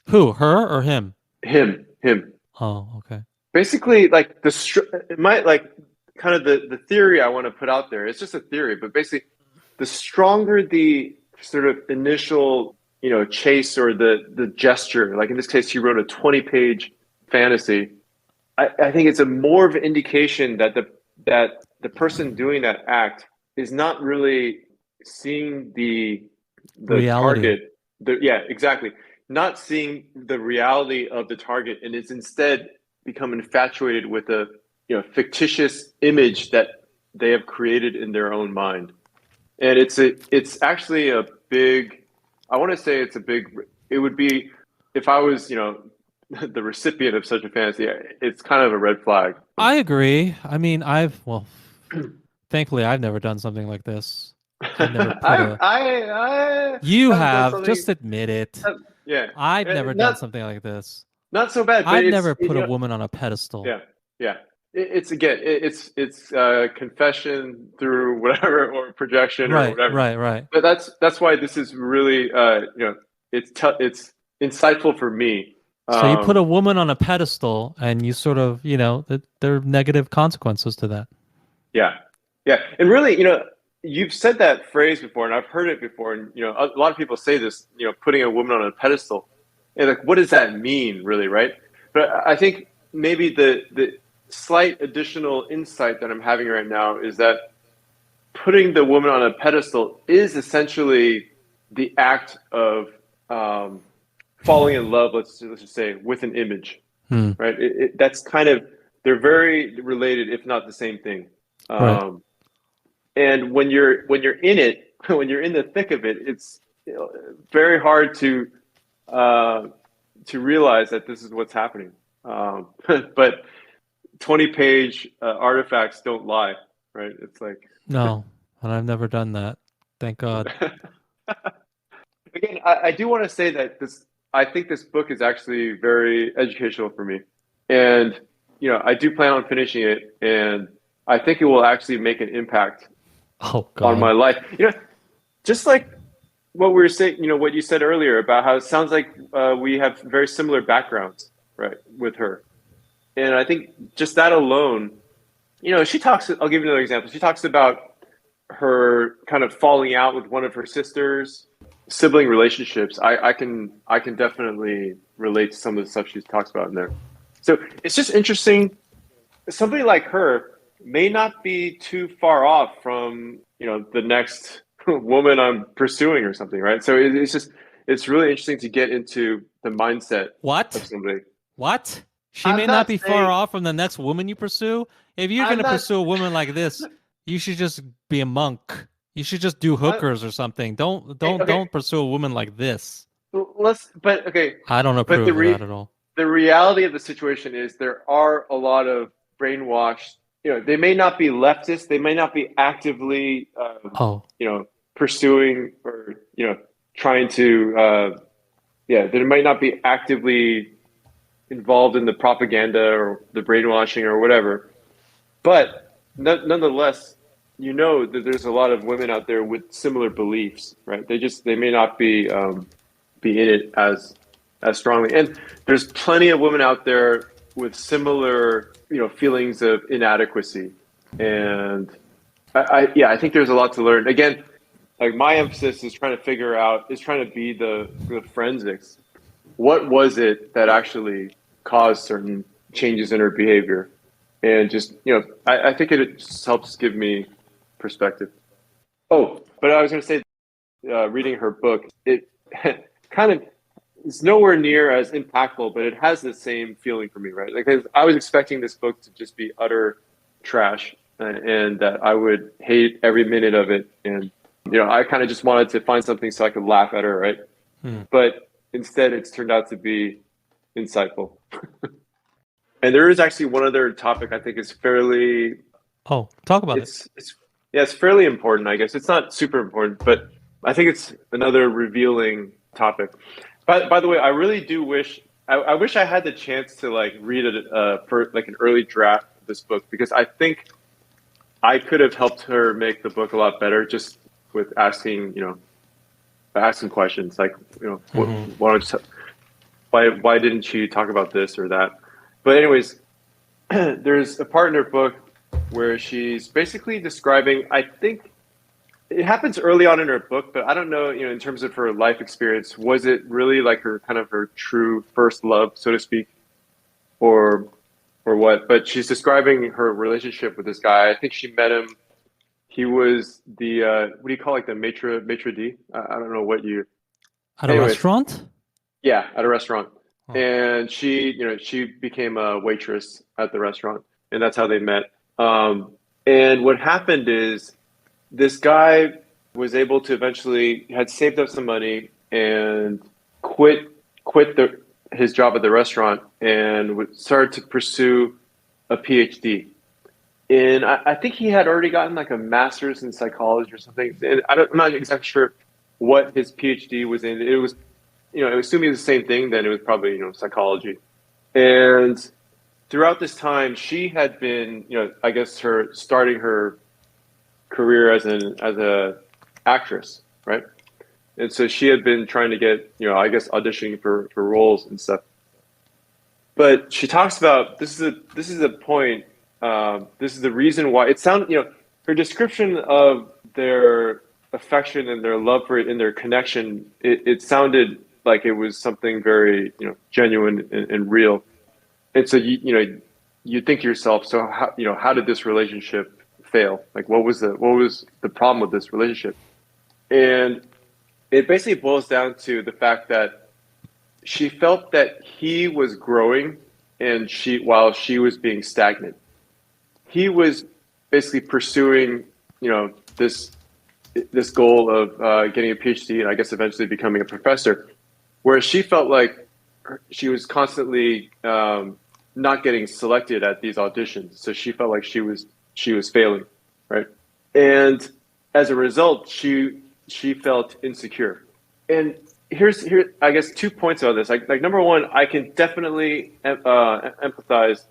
Who? Her or him? Him. Oh, okay. Basically, like it might like kind of the theory I want to put out there. It's just a theory, but basically, the stronger the sort of initial chase or the gesture. Like in this case, he wrote a 20-page fantasy. I think it's a more of an indication that the person doing that act is not really seeing the Reality. target. Yeah, exactly. Not seeing the reality of the target, and is instead become infatuated with a fictitious image that they have created in their own mind. And it's actually a big. I want to say it's a big. It would be if I was the recipient of such a fantasy. It's kind of a red flag. I agree. I mean, thankfully, I've never done something like this. I've never put a. I You have done have. something. Just admit it. Yeah, I've never done not something like this. not so bad, but I've it's never put a woman on a pedestal. yeah, yeah. It's again, it's confession through whatever or projection or Right, whatever. right, right. But that's why this is really it's insightful for me. So you put a Um, woman on a pedestal, and you sort of, there are negative consequences to that. yeah, yeah, and really, you've said that phrase before, and I've heard it before, and a lot of people say this, putting a woman on a pedestal, and like, what does that mean, really, right? But I think maybe the slight additional insight that I'm having right now is that putting the woman on a pedestal is essentially the act of falling in love. Let's just say with an image, Hmm. right? That's kind of they're very related, if not the same thing. Right. And when you're in it, when you're in the thick of it, it's very hard to realize that this is what's happening. But 20-page artifacts don't lie, right? It's like No, and I've never done that. Thank God. again, I do want to say that I think this book is actually very educational for me, and I do plan on finishing it, and I think it will actually make an impact Oh on my God. life. Just like what we were saying, what you said earlier about how it sounds like we have very similar backgrounds, right, with her, and I think just that alone, she talks. I'll give you another example. She talks about her kind of falling out with one of her sisters, sibling relationships. I can definitely relate to some of the stuff she talks about in there. So it's just interesting. Somebody like her may not be too far off from the next woman I'm pursuing or something, right? So it's really interesting to get into the mindset of What? somebody. What? She I'm may not not be far saying off from the next woman you pursue. If you're I'm gonna not. pursue a woman like this, you should just be a monk. You should just do I, hookers or something. Don't okay, don't okay, don't pursue a woman like this. let's. But okay, I don't but approve of that at all. the reality of the situation is there are a lot of brainwashed. They may not be leftist. They may not be actively, Oh, pursuing or trying to. Yeah, they might not be actively involved in the propaganda or the brainwashing or whatever. But nonetheless, that there's a lot of women out there with similar beliefs, right? They may not be in it as strongly. And there's plenty of women out there with similar feelings of inadequacy, and I think there's a lot to learn. Again, like my emphasis is trying to be the forensics. What was it that actually caused certain changes in her behavior? And just, I think it just helps give me perspective. Oh, but I was going to say, reading her book, it kind of it's nowhere near as impactful, but it has the same feeling for me, right? Like I was expecting this book to just be utter trash, and that I would hate every minute of it. And, I kind of just wanted to find something so I could laugh at her, right? But instead, it's turned out to be insightful. And there is actually one other topic I think is fairly. Oh, talk about it. It's fairly important, I guess. It's not super important, but I think it's another revealing topic. By the way, I really do wish I wish I had the chance to read it for like an early draft of this book, because I think I could have helped her make the book a lot better just with asking questions like why didn't she talk about this or that. But anyways, there's a part in her book where she's basically describing, I think it happens early on in her book, but I don't know, in terms of her life experience, was it really like her kind of her true first love, so to speak, or what? But she's describing her relationship with this guy. I think she met him. He was the what do you call the maitre d'? I don't know what you. At a restaurant? Yeah, at a restaurant. Oh. And she became a waitress at the restaurant, and that's how they met. And what happened is this guy was able to eventually had saved up some money and quit his job at the restaurant and started to pursue a PhD. And I think he had already gotten a master's in psychology or something. And I'm not exactly sure what his PhD was in. It was, assuming the same thing, then it was probably, psychology. And throughout this time, she had been, I guess starting her career as a actress, right? And so she had been trying to get, I guess auditioning for roles and stuff. But she talks about this is a point. This is the reason why it sounded, her description of their affection and their love for it and their connection, it sounded like it was something very, genuine and real. And so you think to yourself, so how did this relationship fail? Like what was the problem with this relationship? And it basically boils down to the fact that she felt that he was growing and while she was being stagnant. He was basically pursuing, this goal of getting a PhD and I guess eventually becoming a professor, whereas she felt like she was constantly not getting selected at these auditions. So she felt like she was failing, right? And as a result, she felt insecure. And here's I guess 2 points about this. Like number one, I can definitely empathize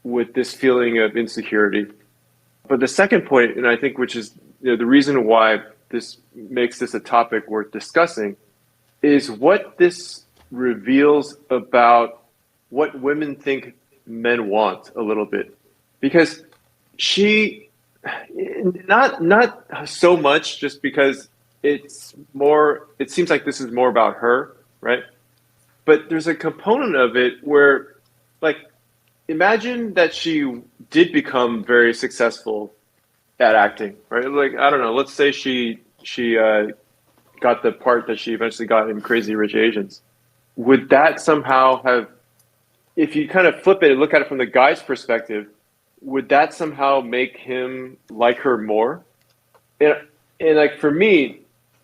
with this feeling of insecurity. But the second point, and I think which is the reason why this makes this a topic worth discussing, is what this reveals about what women think men want a little bit. Because she, not so much just because it seems like this is more about her, right? But there's a component of it where, imagine that she did become very successful at acting, right? I don't know, let's say she got the part that she eventually got in Crazy Rich Asians. Would that somehow have, if you kind of flip it and look at it from the guy's perspective, would that somehow make him like her more? And for me,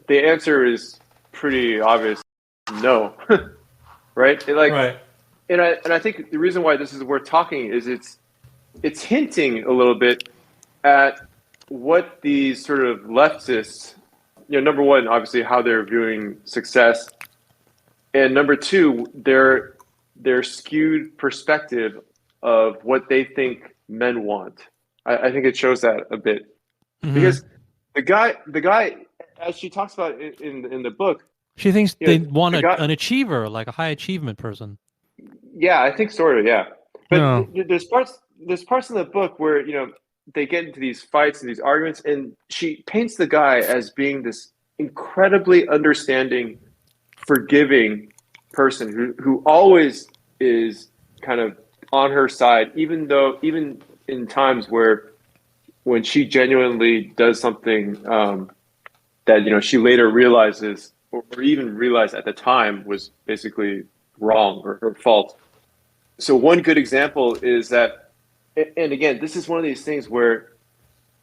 the answer is pretty obvious. No. Right? Right. And I think the reason why this is worth talking is it's hinting a little bit at what these sort of leftists, number one, obviously how they're viewing success, and number two, their skewed perspective of what they think men want. I think it shows that a bit. Mm-hmm. Because the guy, as she talks about in the book, she thinks they want an achiever, like a high achievement person. Yeah, I think sort of, yeah. But there's there's parts in the book where they get into these fights and these arguments, and she paints the guy as being this incredibly understanding, forgiving person who always is kind of on her side, even in times when she genuinely does something that she later realizes or even realized at the time was basically wrong or her fault. So one good example is that, and again, this is one of these things where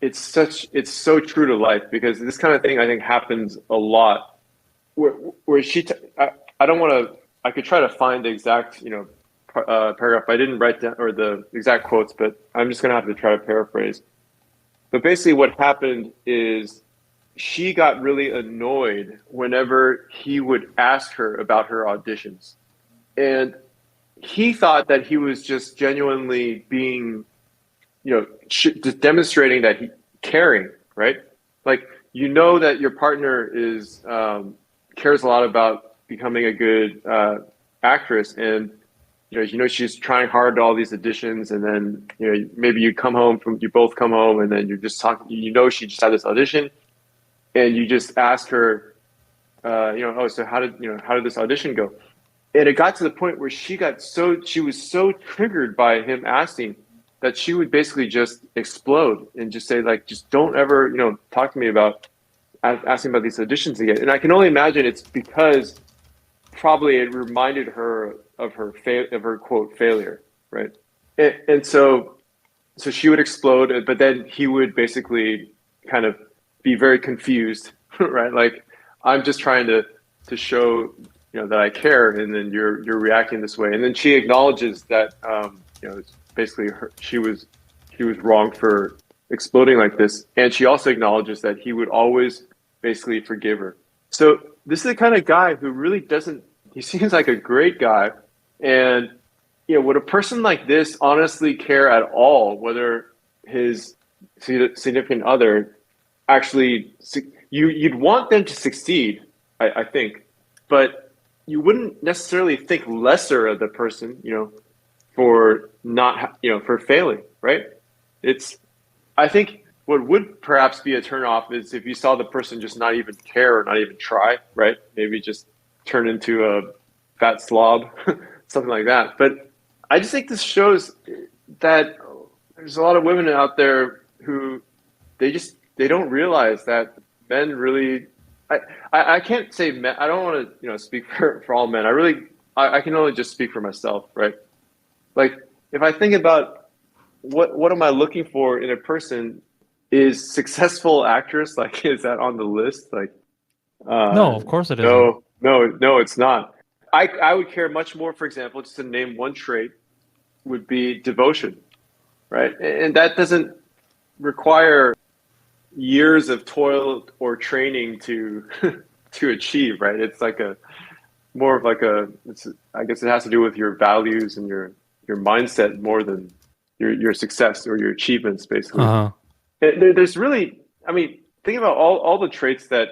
it's so true to life, because this kind of thing I think happens a lot where I don't want to, I could try to find the exact paragraph. I didn't write down or the exact quotes, but I'm just gonna have to try to paraphrase. But basically what happened is she got really annoyed whenever he would ask her about her auditions, and he thought that he was just genuinely being, just demonstrating that he caring, right? Like, that your partner is cares a lot about becoming a good actress, and she's trying hard to all these auditions, and then maybe you both come home, and then you're just talking. She just had this audition, and you just ask her, oh, so how did this audition go? And it got to the point where she was so triggered by him asking that she would basically just explode and just say, like, just don't ever, talk to me about asking about these auditions again. And I can only imagine it's because probably it reminded her of her quote failure, right? And so she would explode, but then he would basically kind of be very confused, right? Like, I'm just trying to show that I care, and then you're reacting this way. And then she acknowledges that it's basically she was wrong for exploding like this, and she also acknowledges that he would always basically forgive her. So this is the kind of guy who really doesn't. He seems like a great guy, and would a person like this honestly care at all whether his significant other actually? You'd want them to succeed, I think, but you wouldn't necessarily think lesser of the person, for not, for failing, right? I think what would perhaps be a turnoff is if you saw the person just not even care or not even try, right? Maybe just turn into a fat slob, something like that. But I just think this shows that there's a lot of women out there who they don't realize that men really. I can't say men. I don't want to speak for all men. I can only just speak for myself, right? Like, if I think about what am I looking for in a person, is successful actress, like, is that on the list? Like, No, of course it isn't. no, it's not. I would care much more, for example, just to name one trait, would be devotion, right? And that doesn't require years of toil or training to achieve, right? It's like I guess it has to do with your values and your mindset more than your success or your achievements, basically. Uh-huh. There's really, I mean, think about all the traits that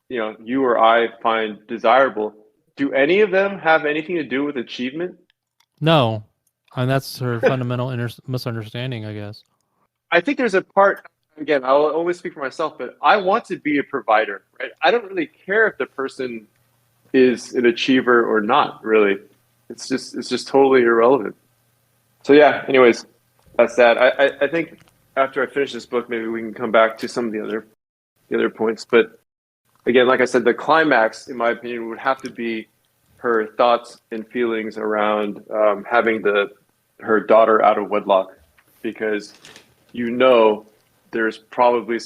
you or I find desirable. Do any of them have anything to do with achievement? No, and that's her fundamental misunderstanding, I guess. I think there's a part, again, I'll always speak for myself, but I want to be a provider, right? I don't really care if the person is an achiever or not, really. It's just totally irrelevant. So yeah, anyways, that's that. I think after I finish this book, maybe we can come back to some of the other points. But again, like I said, the climax, in my opinion, would have to be her thoughts and feelings around having her daughter out of wedlock, because there's probably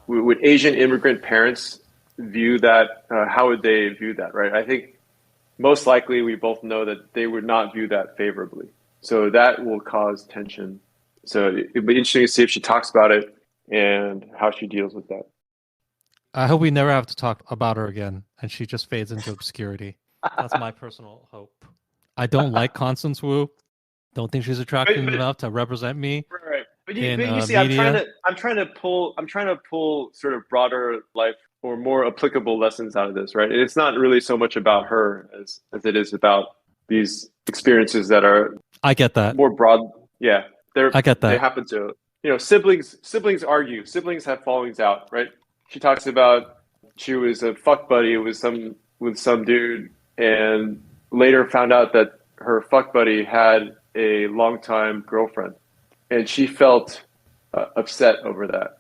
would Asian immigrant parents view that? How would they view that, right? I think most likely we both know that they would not view that favorably. So that will cause tension. So it'd be interesting to see if she talks about it and how she deals with that. I hope we never have to talk about her again, and she just fades into obscurity. That's my personal hope. I don't like Constance Wu. Don't think she's attractive enough to represent me. Right. But you see, media. I'm trying to pull sort of broader life or more applicable lessons out of this, right? And it's not really so much about her as it is about these experiences that are I get that. more broad. Yeah. I get they that. happen to, siblings argue, siblings have fallings out, right? She talks about she was a fuck buddy with some dude, and later found out that her fuck buddy had a longtime girlfriend, and she felt upset over that.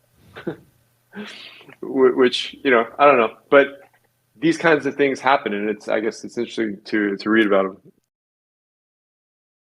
Which, I don't know, but these kinds of things happen, and I guess it's interesting to read about them.